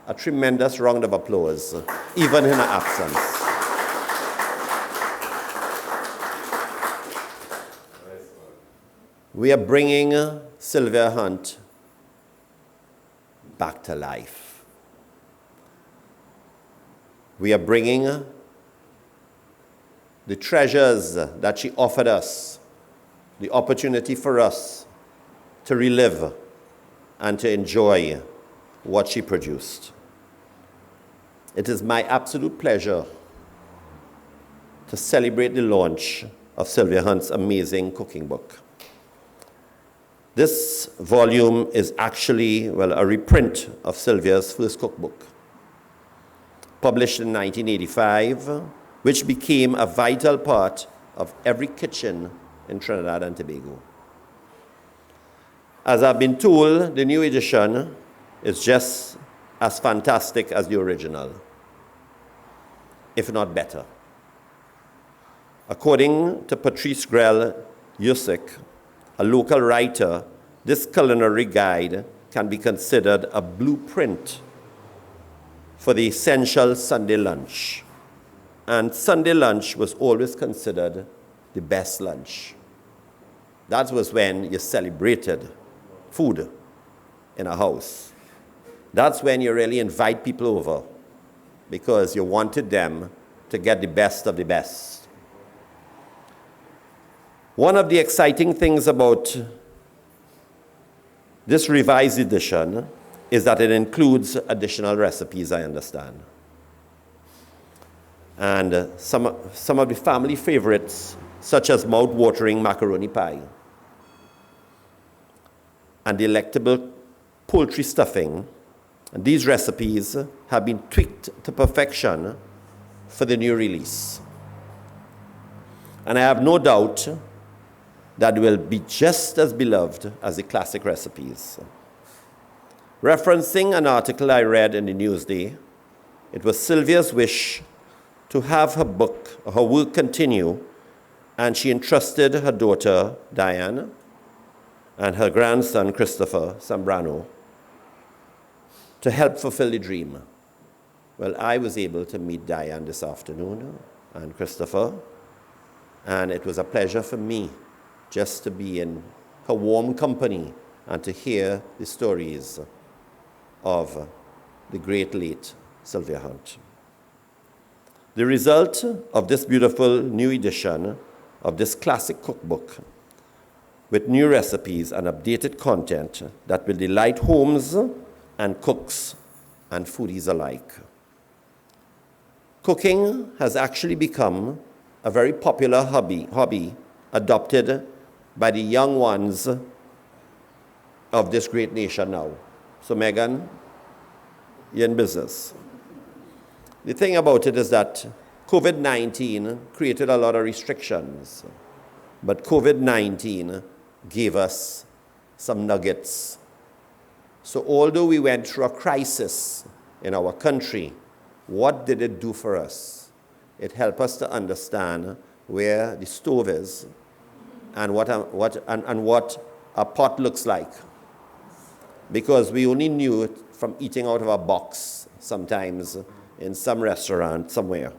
[SPEAKER 7] a tremendous round of applause, even in her absence. We are bringing Sylvia Hunt back to life. We are bringing the treasures that she offered us, the opportunity for us to relive and to enjoy what she produced. It is my absolute pleasure to celebrate the launch of Sylvia Hunt's amazing cooking book. This volume is actually, a reprint of Sylvia's first cookbook, published in 1985, which became a vital part of every kitchen in Trinidad and Tobago. As I've been told, the new edition is just as fantastic as the original, if not better. According to Patrice Grell-Yusick, a local writer, this culinary guide can be considered a blueprint for the essential Sunday lunch. And Sunday lunch was always considered the best lunch. That was when you celebrated food in a house. That's when you really invite people over, because you wanted them to get the best of the best. One of the exciting things about this revised edition is that it includes additional recipes, I understand. And some of the family favorites, such as mouth-watering macaroni pie. and delectable poultry stuffing. And these recipes have been tweaked to perfection for the new release. And I have no doubt that will be just as beloved as the classic recipes. Referencing an article I read in the Newsday, it was Sylvia's wish to have her work continue, and she entrusted her daughter, Diane, and her grandson, Christopher Sambrano, to help fulfill the dream. Well, I was able to meet Diane this afternoon and Christopher, and it was a pleasure for me just to be in her warm company and to hear the stories of the great late Sylvia Hunt. The result of this beautiful new edition of this classic cookbook with new recipes and updated content that will delight homes and cooks and foodies alike. Cooking has actually become a very popular hobby adopted by the young ones of this great nation now. So Meagan, you're in business. The thing about it is that COVID-19 created a lot of restrictions, but COVID-19 gave us some nuggets. So although we went through a crisis in our country, what did it do for us? It helped us to understand where the stove is and what a pot looks like. Because we only knew it from eating out of a box sometimes in some restaurant somewhere.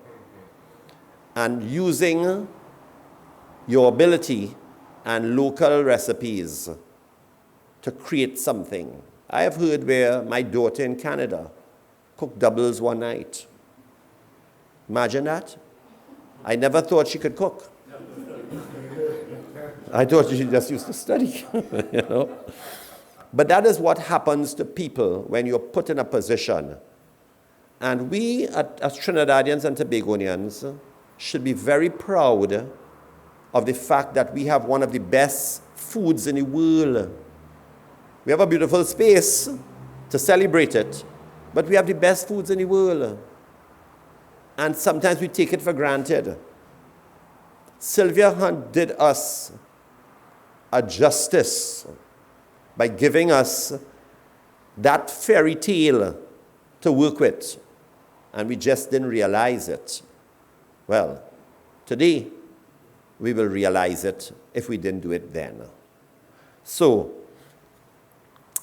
[SPEAKER 7] And using your ability and local recipes to create something. I have heard where my daughter in Canada cooked doubles one night. Imagine that. I never thought she could cook. I thought she just used to study, you know. But that is what happens to people when you're put in a position. And we, as Trinidadians and Tobagonians, should be very proud of the fact that we have one of the best foods in the world. We have a beautiful space to celebrate it, but we have the best foods in the world. And sometimes we take it for granted. Sylvia Hunt did us a justice by giving us that fairy tale to work with, and we just didn't realize it. Well, today, we will realize it if we didn't do it then. So,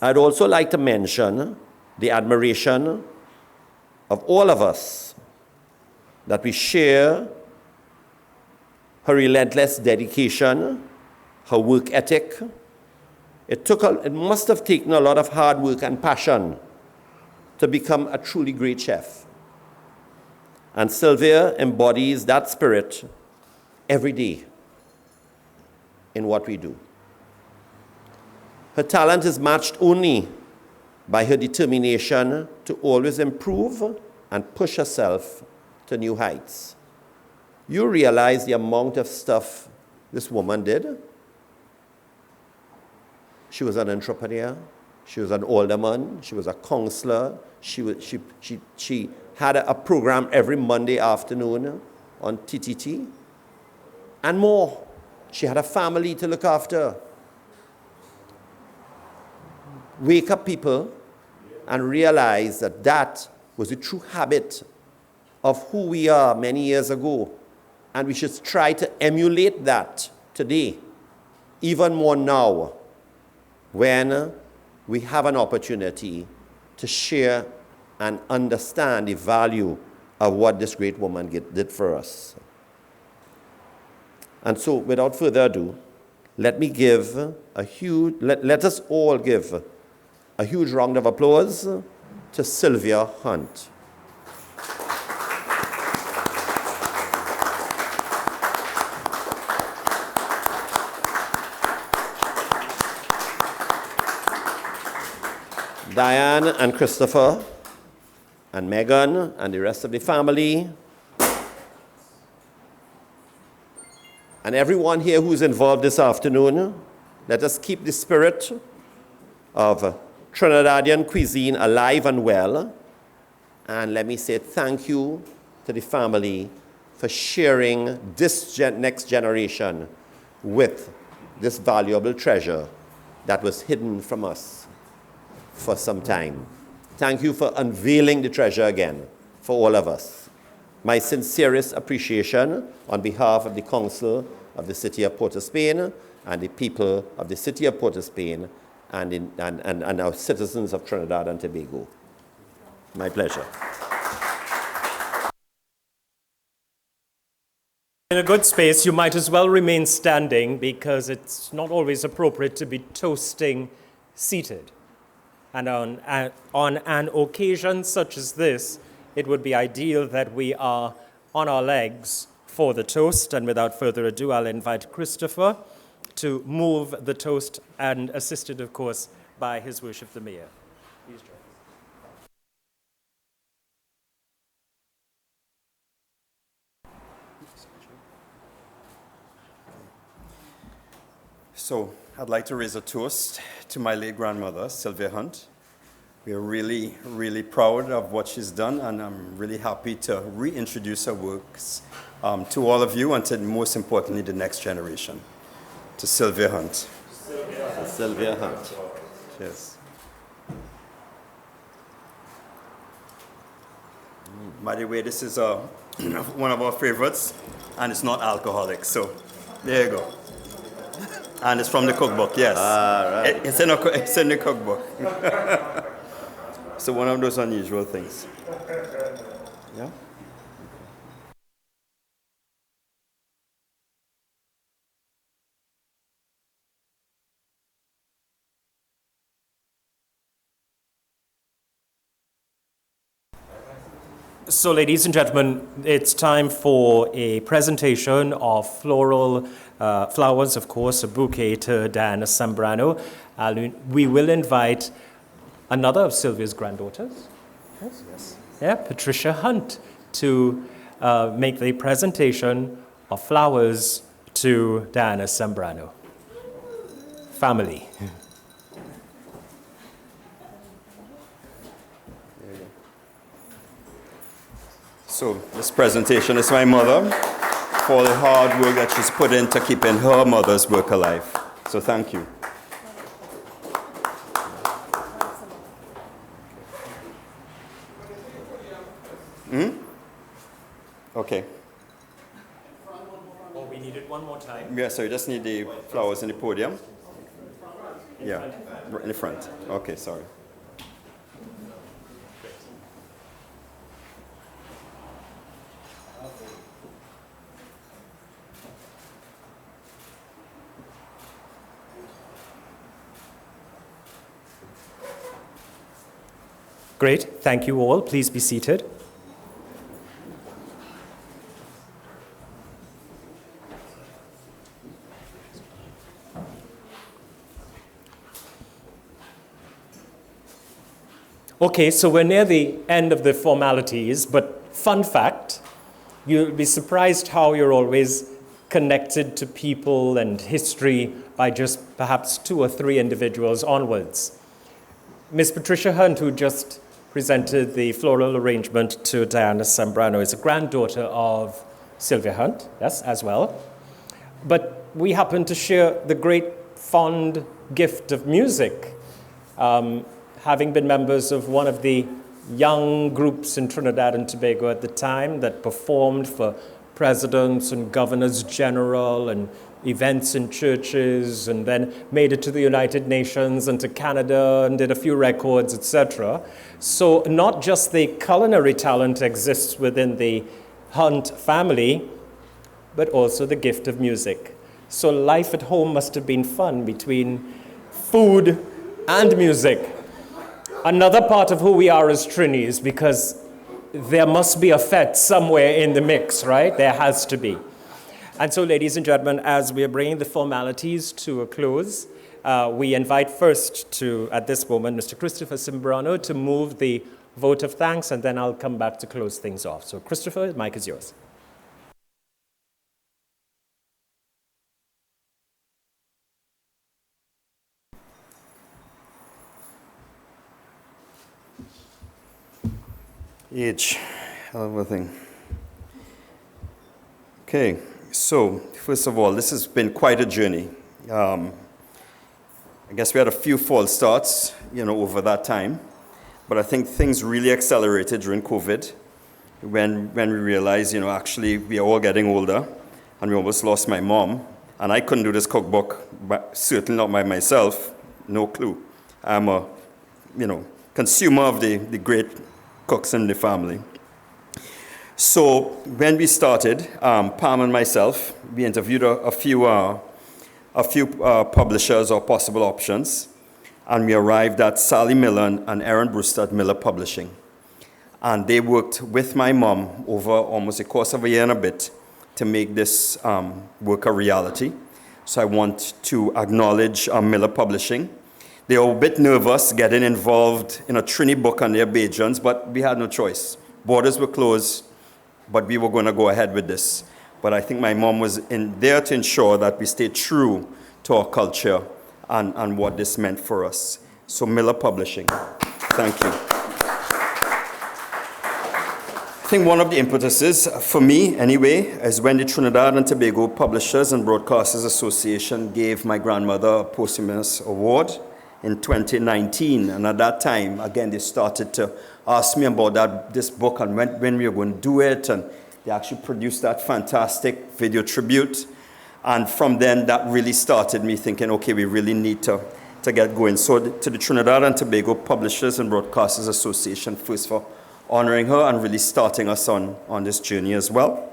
[SPEAKER 7] I'd also like to mention the admiration of all of us that we share her relentless dedication, her work ethic. It must have taken a lot of hard work and passion to become a truly great chef. And Sylvia embodies that spirit every day in what we do. Her talent is matched only by her determination to always improve and push herself to new heights. You realize the amount of stuff this woman did? She was an entrepreneur. She was an alderman. She was a counselor. She had a program every Monday afternoon on TTT. And more. She had a family to look after. Wake up people and realize that that was the true habit of who we are many years ago. And we should try to emulate that today, even more now, when we have an opportunity to share and understand the value of what this great woman did for us. And so, without further ado, let us all give a huge round of applause to Sylvia Hunt. Diane and Christopher and Meagan and the rest of the family and everyone here who's involved this afternoon, let us keep the spirit of Trinidadian cuisine alive and well. And let me say thank you to the family for sharing this next generation with this valuable treasure that was hidden from us for some time. Thank you for unveiling the treasure again for all of us. My sincerest appreciation on behalf of the Council of the City of Port of Spain and the people of the City of Port of Spain and our citizens of Trinidad and Tobago. My pleasure.
[SPEAKER 1] In a good space, you might as well remain standing because it's not always appropriate to be toasting seated. And on an occasion such as this, it would be ideal that we are on our legs for the toast. And without further ado, I'll invite Christopher to move the toast, and assisted, of course, by His Worship the Mayor. Please join us.
[SPEAKER 2] So I'd like to raise a toast to my late grandmother, Sylvia Hunt. We are really, really proud of what she's done, and I'm really happy to reintroduce her works to all of you and to, most importantly, the next generation. To Sylvia Hunt.
[SPEAKER 7] Sylvia Hunt.
[SPEAKER 2] Cheers. By the way, this is one of our favorites, and it's not alcoholic, so there you go. And it's from the cookbook, yes.
[SPEAKER 7] Right.
[SPEAKER 2] It's in the cookbook. So one of those unusual things. Yeah?
[SPEAKER 1] So, ladies and gentlemen, it's time for a presentation of floral flowers, of course, a bouquet to Diana Sambrano. We will invite another of Sylvia's granddaughters, yes. Yeah, Patricia Hunt, to make the presentation of flowers to Diana Sambrano. Family.
[SPEAKER 2] So this presentation is my mother for the hard work that she's put into keeping her mother's work alive. So thank you. Okay.
[SPEAKER 1] Oh, we need it one more time.
[SPEAKER 2] Yeah, so you just need the flowers in the podium. Yeah, in the front. Okay, sorry.
[SPEAKER 1] Great, thank you all. Please be seated. Okay, so we're near the end of the formalities, but fun fact, you'll be surprised how you're always connected to people and history by just perhaps 2 or 3 individuals onwards. Miss Patricia Hunt, who just presented the floral arrangement to Diana Sambrano, is a granddaughter of Sylvia Hunt, yes, as well. But we happen to share the great fond gift of music, having been members of one of the young groups in Trinidad and Tobago at the time that performed for presidents and governors general and events in churches, and then made it to the United Nations and to Canada and did a few records, etc. So not just the culinary talent exists within the Hunt family, but also the gift of music. So life at home must have been fun between food and music. Another part of who we are as Trinis, because there must be a fete somewhere in the mix, right? There has to be. And so, ladies and gentlemen, as we are bringing the formalities to a close, we invite first to, at this moment, Mr. Christopher Sambrano to move the vote of thanks, and then I'll come back to close things off. So, Christopher, the mic is yours.
[SPEAKER 2] Age, hell of a thing. Okay, so first of all, this has been quite a journey. I guess we had a few false starts, over that time. But I think things really accelerated during COVID when we realized, actually we are all getting older, and we almost lost my mom. And I couldn't do this cookbook, but certainly not by myself, no clue. I'm a, consumer of the great cooks in the family. So when we started, Pam and myself, we interviewed a few publishers or possible options, and we arrived at Sally Miller and Aaron Brewster at Miller Publishing. And they worked with my mom over almost the course of a year and a bit to make this work a reality. So I want to acknowledge Miller Publishing. They were a bit nervous getting involved in a Trini book on their Bajans, but we had no choice. Borders were closed, but we were going to go ahead with this. But I think my mom was in there to ensure that we stayed true to our culture and what this meant for us. So Miller Publishing, thank you. I think one of the impetuses, for me anyway, is when the Trinidad and Tobago Publishers and Broadcasters Association gave my grandmother a posthumous award in 2019. And at that time, again, they started to ask me about this book and when we were going to do it. And they actually produced that fantastic video tribute. And from then, that really started me thinking, okay, we really need to get going. So to the Trinidad and Tobago Publishers and Broadcasters Association, first for honoring her and really starting us on this journey as well.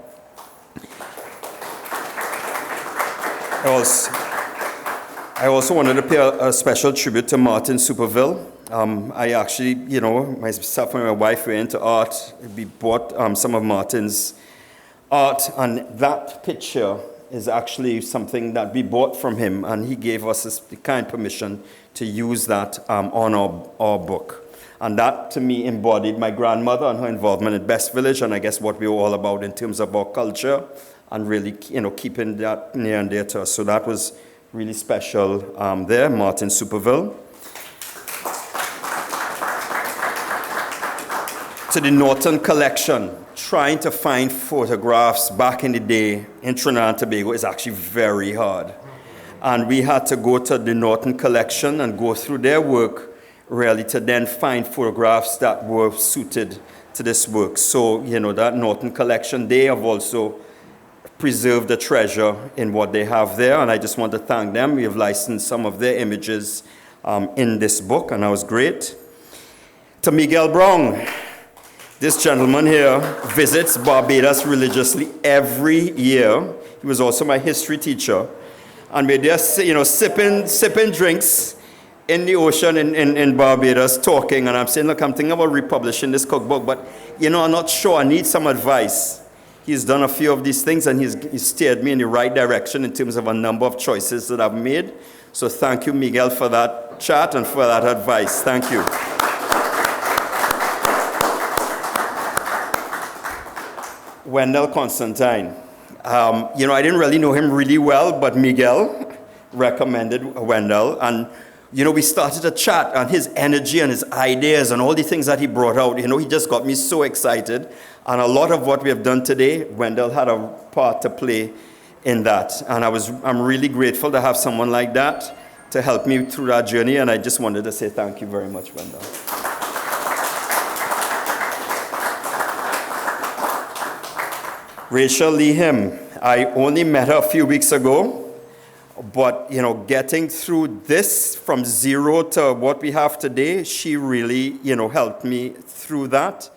[SPEAKER 2] I also wanted to pay a special tribute to Martin Superville. I actually, myself and my wife were into art. We bought some of Martin's art, and that picture is actually something that we bought from him, and he gave us the kind permission to use that on our book. And that, to me, embodied my grandmother and her involvement in Best Village, and I guess what we were all about in terms of our culture, and really, keeping that near and dear to us. So that was really special there, Martin Superville. To the Norton Collection, trying to find photographs back in the day in Trinidad and Tobago is actually very hard. And we had to go to the Norton Collection and go through their work, really, to then find photographs that were suited to this work. So, that Norton Collection, they have also preserved the treasure in what they have there, and I just want to thank them. We have licensed some of their images in this book, and that was great. To Miguel Brown, this gentleman here visits Barbados religiously every year. He was also my history teacher, and we're there, sipping drinks in the ocean in Barbados, talking, and I'm saying, look, I'm thinking about republishing this cookbook, but, I'm not sure, I need some advice. He's done a few of these things, and he's steered me in the right direction in terms of a number of choices that I've made. So thank you, Miguel, for that chat and for that advice. Thank you. Wendell Constantine. I didn't really know him really well, but Miguel recommended Wendell, and we started to chat, and his energy and his ideas and all the things that he brought out, he just got me so excited. And a lot of what we have done today, Wendell had a part to play in that. And I'm really grateful to have someone like that to help me through that journey. And I just wanted to say thank you very much, Wendell. Rachel Lee Him. I only met her a few weeks ago. But, getting through this from zero to what we have today, she really, helped me through that.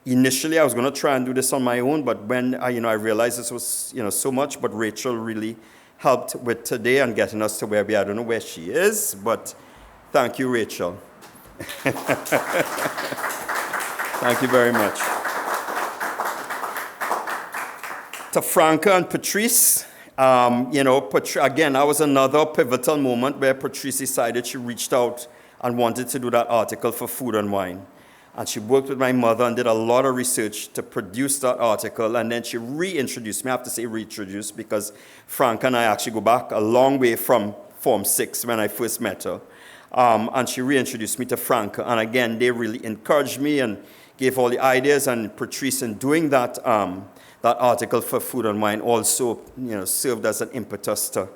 [SPEAKER 2] Initially, I was going to try and do this on my own, but when I realized this was, so much, but Rachel really helped with today and getting us to where we are. I don't know where she is, but thank you, Rachel. Thank you very much. To Franca and Patrice. Again, that was another pivotal moment where Patrice decided she reached out and wanted to do that article for Food and Wine. And she worked with my mother and did a lot of research to produce that article. And then she reintroduced me. I have to say reintroduced because Frank and I actually go back a long way from Form 6 when I first met her. And she reintroduced me to Frank. And again, they really encouraged me and gave all the ideas, and Patrice, in doing that, that article for Food and Wine, also served as an impetus to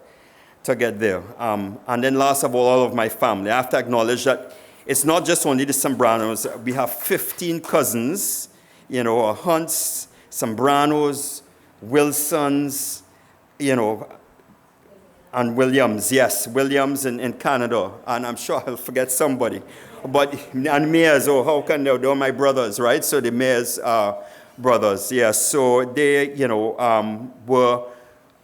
[SPEAKER 2] get there. And then last of all of my family. I have to acknowledge that it's not just only the Sambranos. We have 15 cousins, Hunts, Sambranos, Wilsons, and Williams. Yes, Williams in Canada. And I'm sure I'll forget somebody. And Mayers, how can they? They're my brothers, right? So the Mayers brothers, yes. So they, were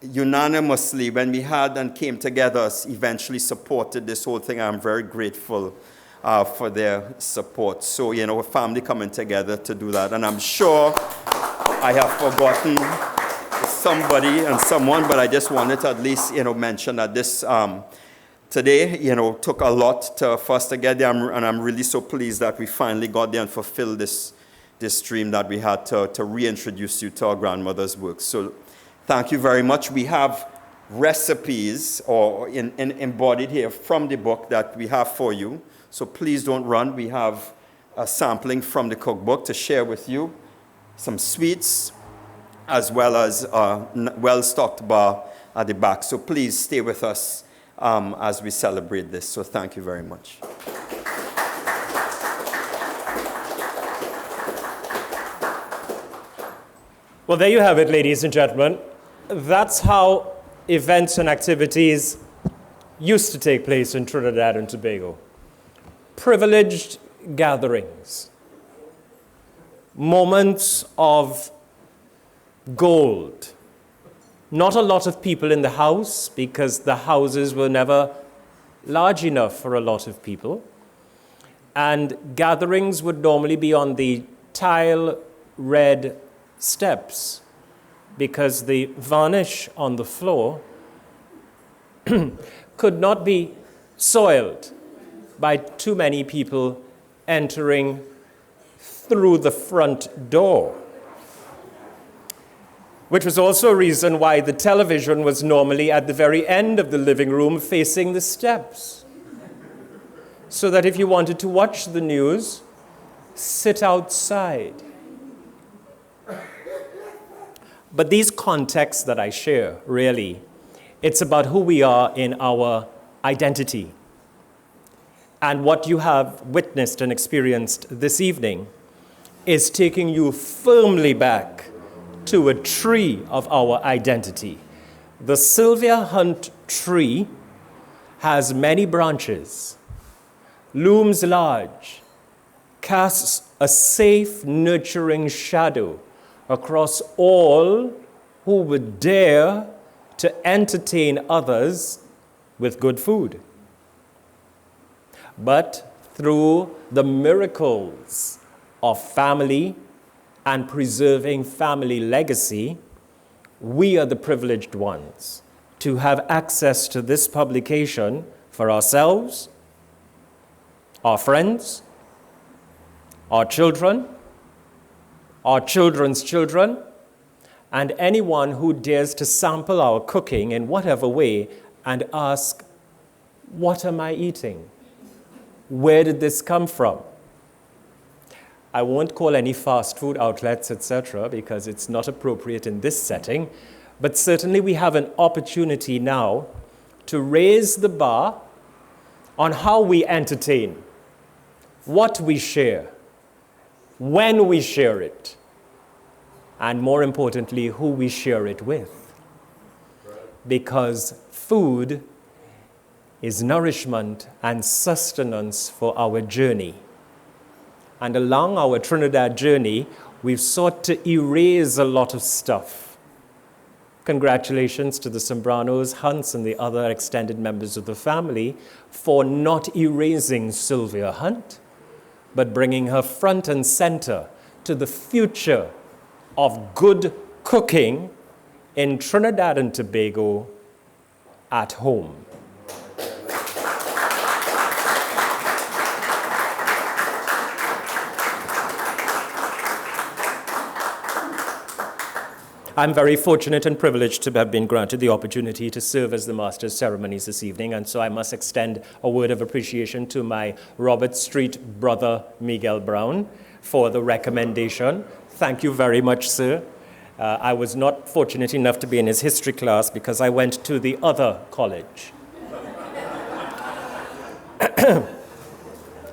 [SPEAKER 2] unanimously, when we had and came together, eventually supported this whole thing. I'm very grateful for their support. So, a family coming together to do that. And I'm sure I have forgotten somebody and someone, but I just wanted to at least, mention that this today, took a lot for us to get there, and I'm really so pleased that we finally got there and fulfilled this dream that we had to reintroduce you to our grandmother's work. So thank you very much. We have recipes embodied here from the book that we have for you. So please don't run. We have a sampling from the cookbook to share with you, some sweets, as well as a well-stocked bar at the back. So please stay with us as we celebrate this. So thank you very much.
[SPEAKER 1] Well, there you have it, ladies and gentlemen. That's how events and activities used to take place in Trinidad and Tobago. Privileged gatherings, moments of gold. Not a lot of people in the house because the houses were never large enough for a lot of people. And gatherings would normally be on the tile red steps because the varnish on the floor could not be soiled by too many people entering through the front door. Which was also a reason why the television was normally at the very end of the living room facing the steps. So that if you wanted to watch the news, sit outside. But these contexts that I share, really, it's about who we are in our identity. And what you have witnessed and experienced this evening is taking you firmly back to a tree of our identity. The Sylvia Hunt tree has many branches, looms large, casts a safe, nurturing shadow across all who would dare to entertain others with good food. But through the miracles of family and preserving family legacy, we are the privileged ones to have access to this publication for ourselves, our friends, our children, our children's children, and anyone who dares to sample our cooking in whatever way and ask, what am I eating? Where did this come from? I won't call any fast food outlets, etc., because it's not appropriate in this setting, but certainly we have an opportunity now to raise the bar on how we entertain, what we share, when we share it, and more importantly, who we share it with. Because food is nourishment and sustenance for our journey. And along our Trinidad journey, we've sought to erase a lot of stuff. Congratulations to the Sambranos, Hunts, and the other extended members of the family for not erasing Sylvia Hunt, but bringing her front and center to the future of good cooking in Trinidad and Tobago at home. I'm very fortunate and privileged to have been granted the opportunity to serve as the Master's Ceremonies this evening, and so I must extend a word of appreciation to my Robert Street brother, Miguel Brown, for the recommendation. Thank you very much, sir. I was not fortunate enough to be in his history class because I went to the other college.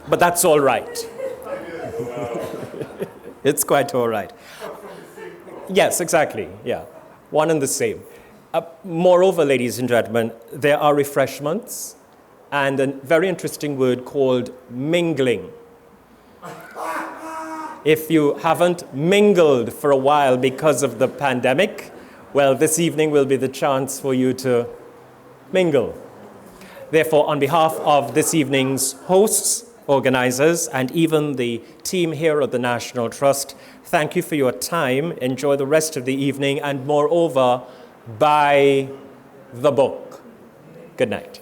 [SPEAKER 1] But that's all right. It's quite all right. Yes, exactly, yeah. One and the same. Moreover, ladies and gentlemen, there are refreshments and a very interesting word called mingling. If you haven't mingled for a while because of the pandemic, well, this evening will be the chance for you to mingle. Therefore, on behalf of this evening's hosts, organizers, and even the team here at the National Trust, thank you for your time. Enjoy the rest of the evening, and moreover, buy the book. Good night.